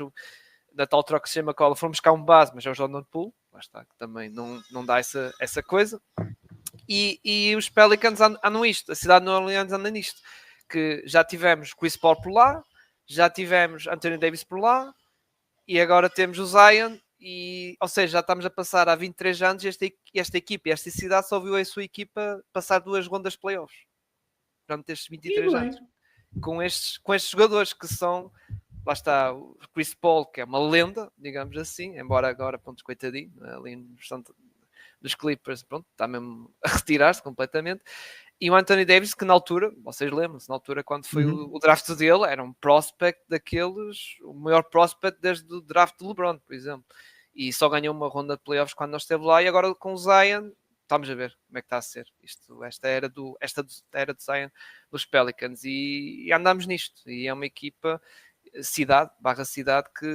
S1: da tal troca que se chama cola, fomos buscar um base, mas é o Jordan Poole, lá está, que também não dá essa coisa. E os Pelicans andam isto, a cidade de New Orleans anda nisto, que já tivemos Chris Paul por lá, já tivemos Anthony Davis por lá, e agora temos o Zion, ou seja, já estamos a passar há 23 anos e esta equipa, esta cidade só viu a sua equipa passar 2 rondas de playoffs durante estes 23 anos. Com estes jogadores que são, lá está, o Chris Paul, que é uma lenda, digamos assim, embora agora, pontos coitadinho, ali no dos Clippers, pronto, está mesmo a retirar-se completamente. E o Anthony Davis, que na altura, vocês lembram-se, na altura quando foi o draft dele, era um prospect daqueles, o maior prospect desde o draft de LeBron, por exemplo. E só ganhou uma ronda de playoffs quando nós esteve lá, e agora com o Zion, estamos a ver como é que está a ser esta era do Zion dos Pelicans. E andamos nisto. E é uma equipa, cidade que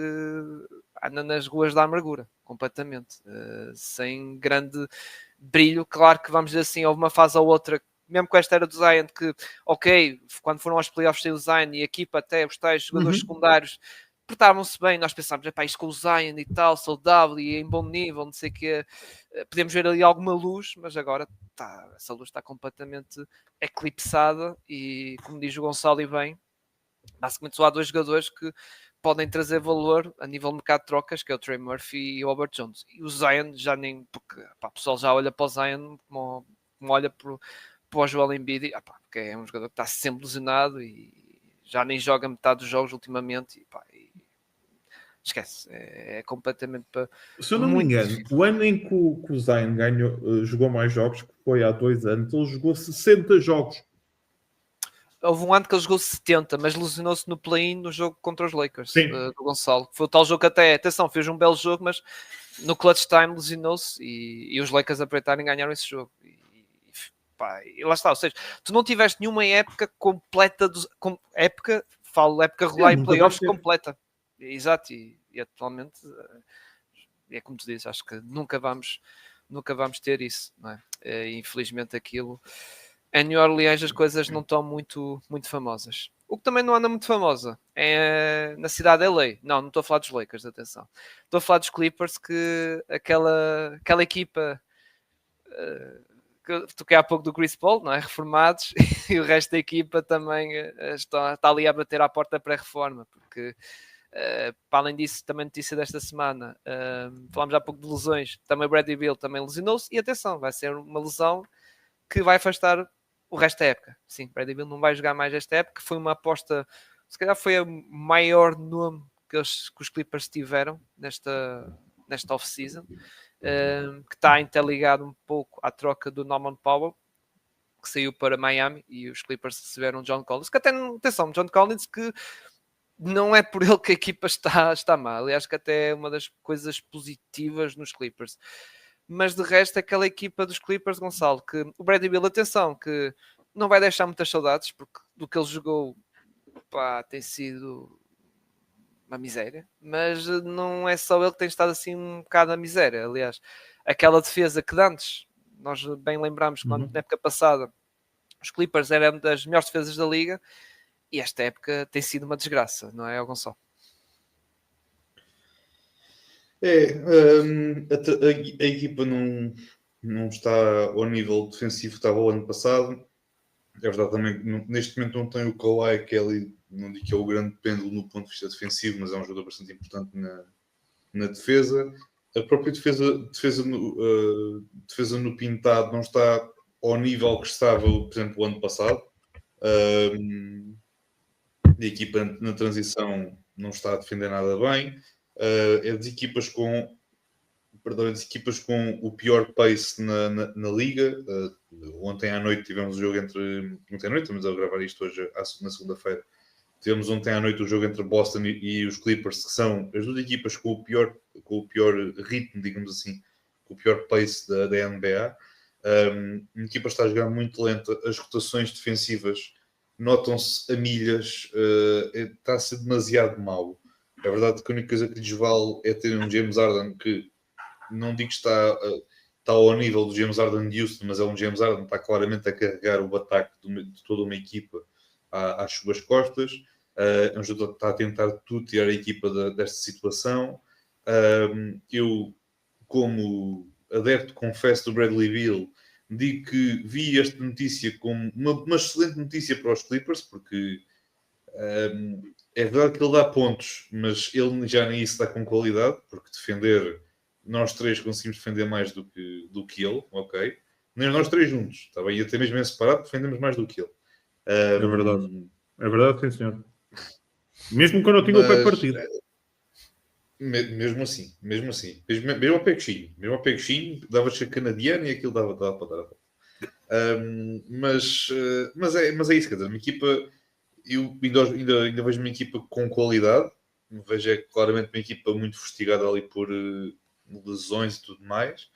S1: anda nas ruas da amargura, completamente. Sem grande brilho. Claro que vamos dizer assim, houve uma fase ou outra, mesmo com esta era do Zion, que, ok, quando foram aos playoffs sem o Zion e a equipa até, os tais jogadores secundários, portavam-se bem, nós pensámos, isto com o Zion e tal, saudável e em bom nível, não sei o quê, podemos ver ali alguma luz, mas agora essa luz está completamente eclipsada e, como diz o Gonçalo e bem, basicamente só há 2 jogadores que podem trazer valor a nível de mercado de trocas, que é o Trey Murphy e o Albert Jones. E o Zion já nem, porque pá, o pessoal já olha para o Zion como olha para o Joel Embiid, porque é um jogador que está sempre lesionado e já nem joga metade dos jogos ultimamente. E esquece, é completamente para.
S3: Se eu não me engano, o ano em que o Zion jogou mais jogos, que foi há 2 anos, ele jogou 60 jogos.
S1: Houve um ano que ele jogou 70, mas lesionou-se no play-in no jogo contra os Lakers, do Gonçalo. Foi o tal jogo que até, atenção, fez um belo jogo, mas no clutch time lesionou-se e os Lakers aproveitaram e ganharam esse jogo. E lá está, ou seja, tu não tiveste nenhuma época completa, época regular e playoffs completa. Exato, e atualmente é como tu dizes, acho que nunca vamos ter isso, não é? Infelizmente aquilo em New Orleans as coisas não estão muito famosas. O que também não anda muito famosa é na cidade de LA. Não estou a falar dos Lakers, atenção. Estou a falar dos Clippers, que aquela equipa que toquei há pouco do Chris Paul, não é? Reformados, e o resto da equipa também está ali a bater à porta pré-reforma, porque para além disso, também notícia desta semana, falámos há pouco de lesões, também o Bradley Beal também lesionou-se, e atenção, vai ser uma lesão que vai afastar o resto da época. Sim, Bradley Beal não vai jogar mais esta época, foi uma aposta, se calhar foi o maior nome que os Clippers tiveram nesta off-season, que está interligado um pouco à troca do Norman Powell, que saiu para Miami, e os Clippers receberam John Collins, que até, atenção, John Collins que não é por ele que a equipa está mal, aliás que até é uma das coisas positivas nos Clippers. Mas de resto, aquela equipa dos Clippers, Gonçalo, que o Bradley Beal, atenção, que não vai deixar muitas saudades, porque do que ele jogou, tem sido uma miséria, mas não é só ele que tem estado assim um bocado a miséria. Aliás, aquela defesa que antes, nós bem lembramos, quando na época passada os Clippers eram das melhores defesas da liga, e esta época tem sido uma desgraça, não é, Gonçalo?
S2: A equipa não está ao nível defensivo que estava o ano passado. É verdade também, neste momento não tem o Kawhi, que é ali, não digo que é o grande pêndulo no ponto de vista defensivo, mas é um jogador bastante importante na defesa. A própria defesa no pintado não está ao nível que estava, por exemplo, o ano passado. A equipa na transição não está a defender nada bem. É das equipas com o pior pace na liga. Ontem à noite tivemos o jogo ontem à noite, estamos a gravar isto hoje na segunda-feira. Tivemos ontem à noite o jogo entre Boston e os Clippers, que são as duas equipas com o pior ritmo, digamos assim, com o pior pace da NBA. A equipa está a jogar muito lenta, as rotações defensivas notam-se a milhas, está a ser demasiado mau. É verdade que a única coisa que lhes vale é ter um James Harden que não digo que está ao nível do James Harden de Houston, mas é um James Harden que está claramente a carregar o ataque de toda uma equipa às suas costas. É um jogador que está a tentar tudo tirar a equipa desta situação. Eu, como adepto, confesso, do Bradley Beal, digo que vi esta notícia como uma excelente notícia para os Clippers, porque é verdade que ele dá pontos, mas ele já nem isso dá com qualidade, porque defender, nós três conseguimos defender mais do que ele, ok? Nem nós três juntos, está bem? E até mesmo em separado defendemos mais do que ele.
S3: É verdade, sim senhor. Mesmo quando eu tinha o pé partido.
S2: Mesmo assim. Mesmo ao pé coxinho, dava-se a canadiano e aquilo dava para dar a volta. Mas é isso, quer dizer, uma equipa, eu ainda vejo uma equipa com qualidade, vejo claramente uma equipa muito fustigada ali por lesões e tudo mais.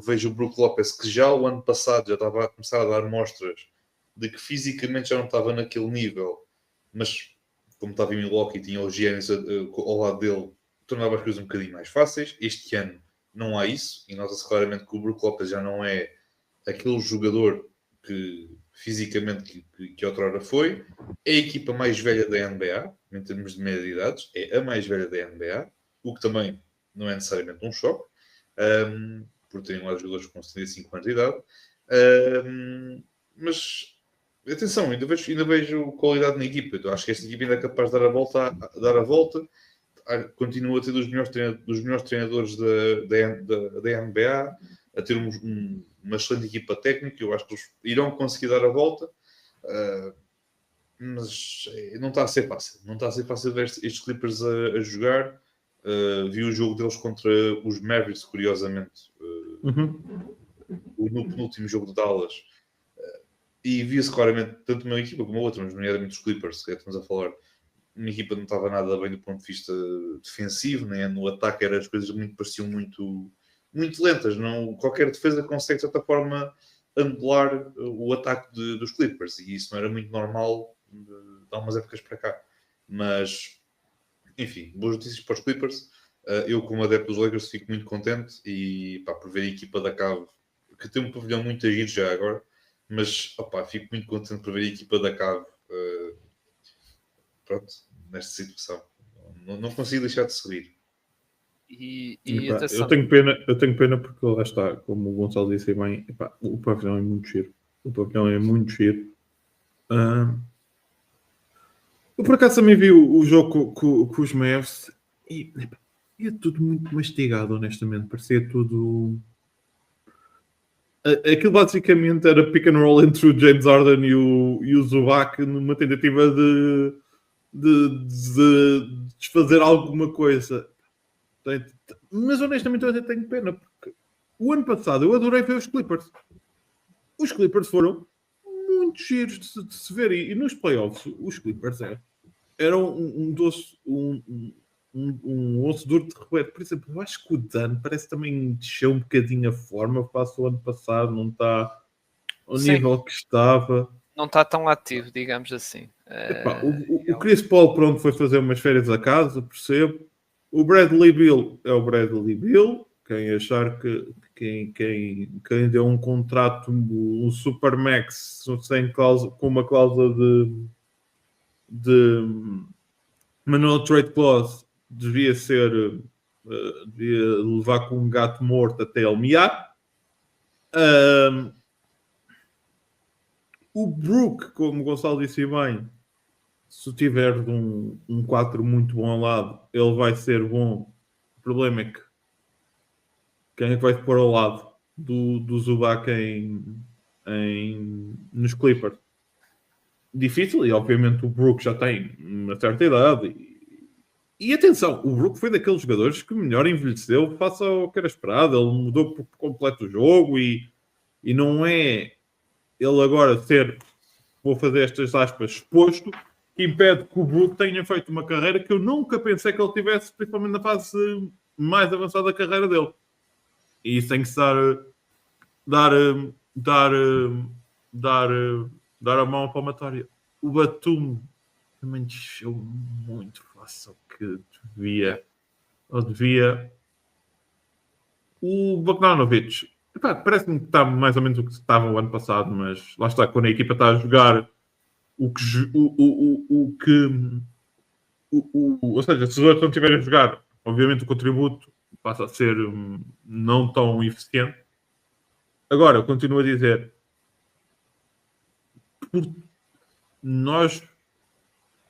S2: Vejo o Brook Lopez, que já o ano passado já estava a começar a dar mostras de que fisicamente já não estava naquele nível, mas como estava em Milwaukee e tinha o Giannis ao lado dele, tornava as coisas um bocadinho mais fáceis. Este ano não há isso, e nota-se claramente que o Brook Lopez já não é aquele jogador que fisicamente que outrora foi. É a equipa mais velha da NBA, em termos de média de idades, é a mais velha da NBA, o que também não é necessariamente um choque, por terem lá jogadores com 75 anos de idade. Mas atenção, ainda vejo qualidade na equipa. Eu acho que esta equipa ainda é capaz de dar a volta. Continua a ter dos melhores treinadores da NBA, a ter uma excelente equipa técnica. Eu acho que eles irão conseguir dar a volta. Mas não está a ser fácil. Não está a ser fácil ver estes Clippers a jogar. Vi o jogo deles contra os Mavericks, curiosamente. No penúltimo jogo de Dallas. E via-se claramente, tanto uma equipa como a outra, mas nomeadamente os Clippers, que estamos a falar, uma equipa não estava nada bem do ponto de vista defensivo, né? No ataque as coisas pareciam muito, muito lentas. Qualquer defesa consegue, de certa forma, anular o ataque dos Clippers, e isso não era muito normal de há umas épocas para cá. Mas, enfim, boas notícias para os Clippers. Eu, como adepto dos Lakers, fico muito contente e por ver a equipa da Cave, que tem um pavilhão muito agir já agora, mas fico muito contente por ver a equipa da Cave nesta situação. Não consigo deixar de sorrir.
S1: E
S3: eu tenho pena porque lá está, como o Gonçalo disse bem, o pavilhão é muito giro. Eu por acaso também vi o jogo com os Mavs e é tudo muito mastigado, honestamente. Parecia tudo... Aquilo basicamente era pick and roll entre o James Harden e o Zubac numa tentativa de desfazer alguma coisa. Mas honestamente eu até tenho pena, porque o ano passado eu adorei ver os Clippers. Os Clippers foram muito giros de se ver, e nos playoffs os Clippers eram um osso duro de roer. Por exemplo, eu acho que o Dan parece também desceu um bocadinho a forma face ao ano passado, não está ao nível que estava.
S1: Não está tão ativo, digamos assim.
S3: O Chris Paul, pronto, foi fazer umas férias a casa, percebo. O Bradley Beal é o Bradley Beal. Quem achar que quem deu um contrato, um Supermax com uma cláusula de Manual Trade Clause, devia levar com um gato morto até ele miar. O Brook, como o Gonçalo disse bem, se tiver um 4 muito bom ao lado, ele vai ser bom. O problema é que quem é que vai pôr ao lado do Zubac nos Clippers? Difícil, e obviamente o Brook já tem uma certa idade. E atenção, o Brook foi daqueles jogadores que melhor envelheceu face ao que era esperado. Ele mudou por completo o jogo e não é ele agora ser, vou fazer estas aspas, exposto, que impede que o Brook tenha feito uma carreira que eu nunca pensei que ele tivesse, principalmente na fase mais avançada da carreira dele. E isso tem que se dar a mão à palmatória. O Batum também desceu muito fácil que devia. O Bogdanovic, parece-me que está mais ou menos o que estava o ano passado, mas lá está, quando a equipa está a jogar ou seja, se os outros não estiverem a jogar, obviamente o contributo passa a ser não tão eficiente. Agora, eu continuo a dizer,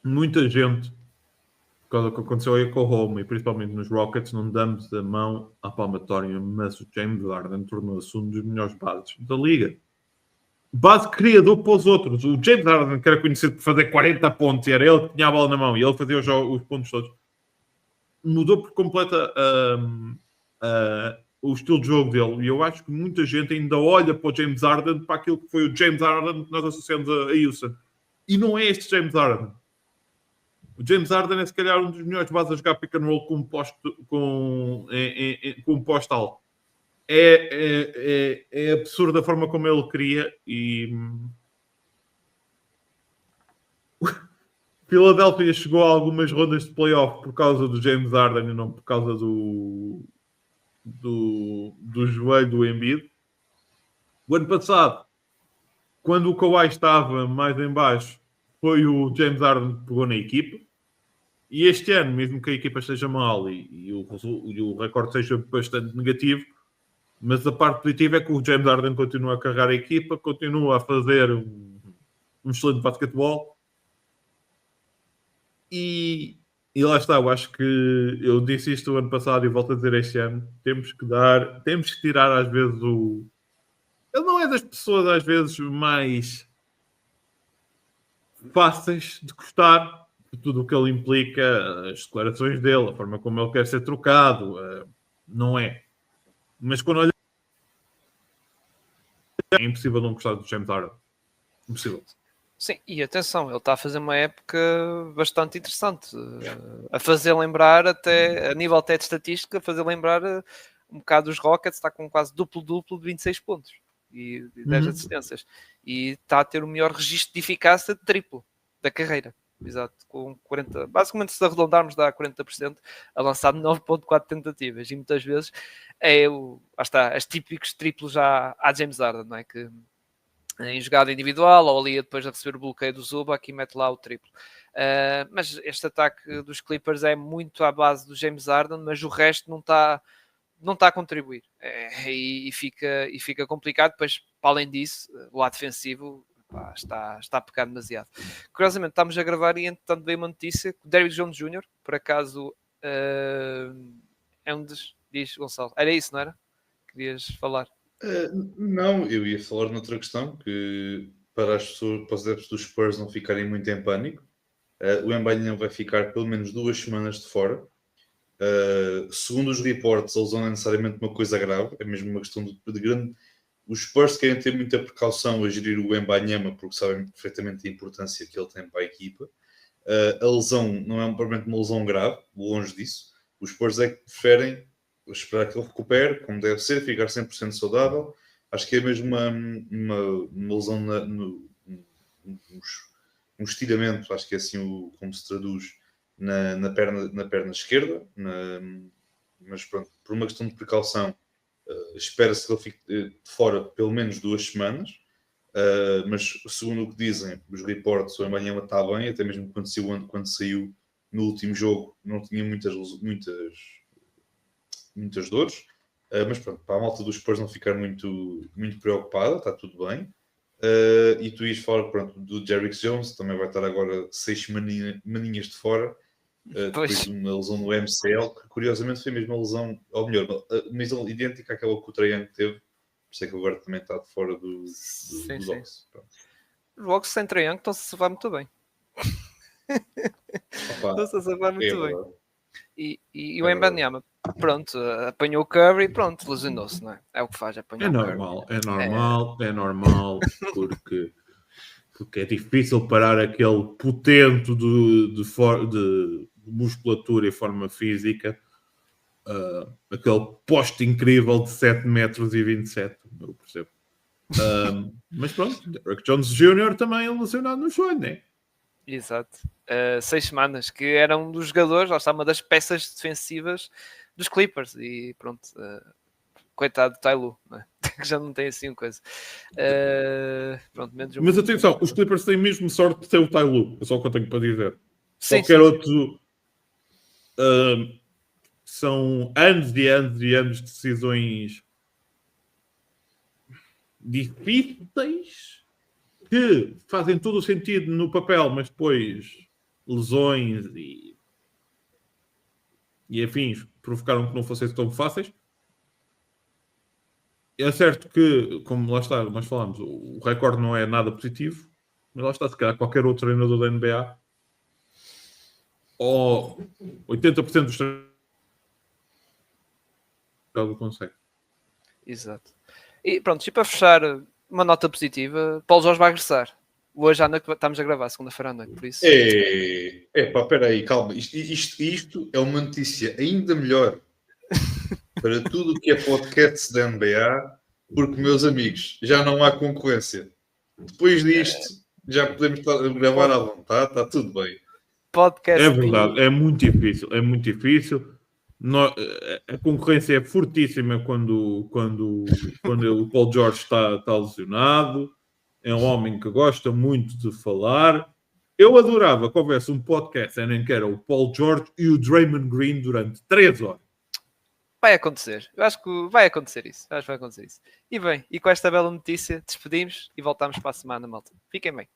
S3: muita gente, por causa do que aconteceu aí com o Oklahoma e principalmente nos Rockets, não damos a mão à palmatória, mas o James Harden tornou-se um dos melhores bases da liga. Base criador para os outros. O James Harden, que era conhecido por fazer 40 pontos, e era ele que tinha a bola na mão e ele fazia os pontos todos, mudou por completo o estilo de jogo dele. E eu acho que muita gente ainda olha para o James Harden, para aquilo que foi o James Harden que nós associamos a Houston. E não é este James Harden. O James Harden é se calhar um dos melhores bases a jogar pick and roll com um poste alto. É absurdo a forma como ele cria, e Philadelphia chegou a algumas rondas de playoff por causa do James Harden e não por causa do joelho do Embiid. O ano passado, quando o Kawhi estava mais em baixo, foi o James Harden que pegou na equipa. E este ano, mesmo que a equipa esteja mal e o recorde seja bastante negativo, mas a parte positiva é que o James Harden continua a carregar a equipa, continua a fazer um excelente basquetebol. E lá está, eu acho que eu disse isto o ano passado e volto a dizer este ano. Temos que tirar às vezes o... Ele não é das pessoas às vezes mais fáceis de gostar de tudo o que ele implica, as declarações dele, a forma como ele quer ser trocado, não é. Mas quando olha, é impossível não gostar do James Harden. Impossível.
S1: Sim, e atenção, ele está a fazer uma época bastante interessante, a fazer lembrar até, a nível até de estatística, a fazer lembrar um bocado os Rockets, está com quase duplo-duplo de 26 pontos e 10 assistências, e está a ter o melhor registro de eficácia de triplo da carreira, exato, com 40, basicamente se arredondarmos dá 40%, a lançar 9.4 tentativas, e muitas vezes é as típicos triplos já à James Harden, não é, que em jogada individual, ou ali depois de receber o bloqueio do Zuba, aqui mete lá o triplo. Mas este ataque dos Clippers é muito à base do James Harden, mas o resto não está a contribuir. E fica complicado. Depois, para além disso, o lado defensivo está a pecar demasiado. Curiosamente, estamos a gravar e entretanto veio uma notícia que o Derrick Jones Jr., por acaso, é um dos... Diz, Gonçalo. Era isso, não era? Querias falar?
S2: Não, eu ia falar noutra questão, que para os adeptos dos Spurs não ficarem muito em pânico, o Wembanyama vai ficar pelo menos 2 semanas de fora. Segundo os reportes, eles não é necessariamente uma coisa grave, é mesmo uma questão de grande... Os Spurs querem ter muita precaução a gerir o Wembanyama, porque sabem perfeitamente a importância que ele tem para a equipa. A lesão não é propriamente uma lesão grave, longe disso. Os Spurs é que preferem esperar que ele recupere, como deve ser, ficar 100% saudável. Acho que é mesmo uma lesão, um estiramento, acho que é assim como se traduz, na perna esquerda. Mas pronto, por uma questão de precaução, espera-se que ele fique de fora pelo menos 2 semanas. Mas segundo o que dizem os reportes, o Wembanyama está bem, até mesmo quando saiu no último jogo não tinha muitas dores, mas pronto, para a malta dos Spurs não ficar muito preocupada, está tudo bem. E tu ias falar, pronto, do Derrick Jones, também vai estar agora 6 maninhas de fora, depois de uma lesão no MCL, que curiosamente foi a mesma lesão, ou melhor, uma lesão idêntica àquela que o Trae Young teve, por isso é que agora também está de fora dos Hawks.
S1: Os Hawks sem Trae Young estão-se a salvar muito bem. Estão-se a salvar muito bem. E o Wembanyama, pronto, apanhou o Curry e pronto, lesionou-se, não é? É o que faz, apanhar o Curry.
S3: É normal, porque é difícil parar aquele potente de musculatura e forma física, aquele poste incrível de 7 metros e 27, eu percebo. Mas pronto, Derrick Jones Jr. também lesionado no joelho, não é?
S1: Exato. 6 semanas, que era um dos jogadores, lá está, uma das peças defensivas dos Clippers. E pronto, coitado de Ty Lue, não é? Que já não tem assim uma coisa. Pronto,
S3: mas atenção, os Clippers têm mesmo sorte de ter o Ty Lue, é só o que eu tenho para dizer.
S1: Sim,
S3: outro são anos e anos e anos de decisões difíceis que fazem todo o sentido no papel, mas depois lesões e afins provocaram que não fossem tão fáceis. É certo que, como lá está, nós falamos, o recorde não é nada positivo, mas lá está, se calhar qualquer outro treinador da NBA ou 80% dos treinadores consegue.
S1: Exato. E pronto, e para fechar, uma nota positiva, Paulo Jorge vai regressar. Hoje à noite estamos a gravar, segunda-feira à noite, por isso...
S2: Espera aí, calma. Isto é uma notícia ainda melhor para tudo o que é podcast da NBA, porque, meus amigos, já não há concorrência. Depois disto, já podemos gravar à vontade, está tudo bem.
S1: Podcast
S3: é verdade, é muito difícil. A concorrência é fortíssima quando o Paul George está lesionado. É um homem que gosta muito de falar. Eu adorava que houvesse um podcast em que era o Paul George e o Draymond Green durante 3 horas.
S1: Vai acontecer. Eu acho que vai acontecer isso. E bem, e com esta bela notícia, despedimos e voltamos para a semana, malta. Fiquem bem.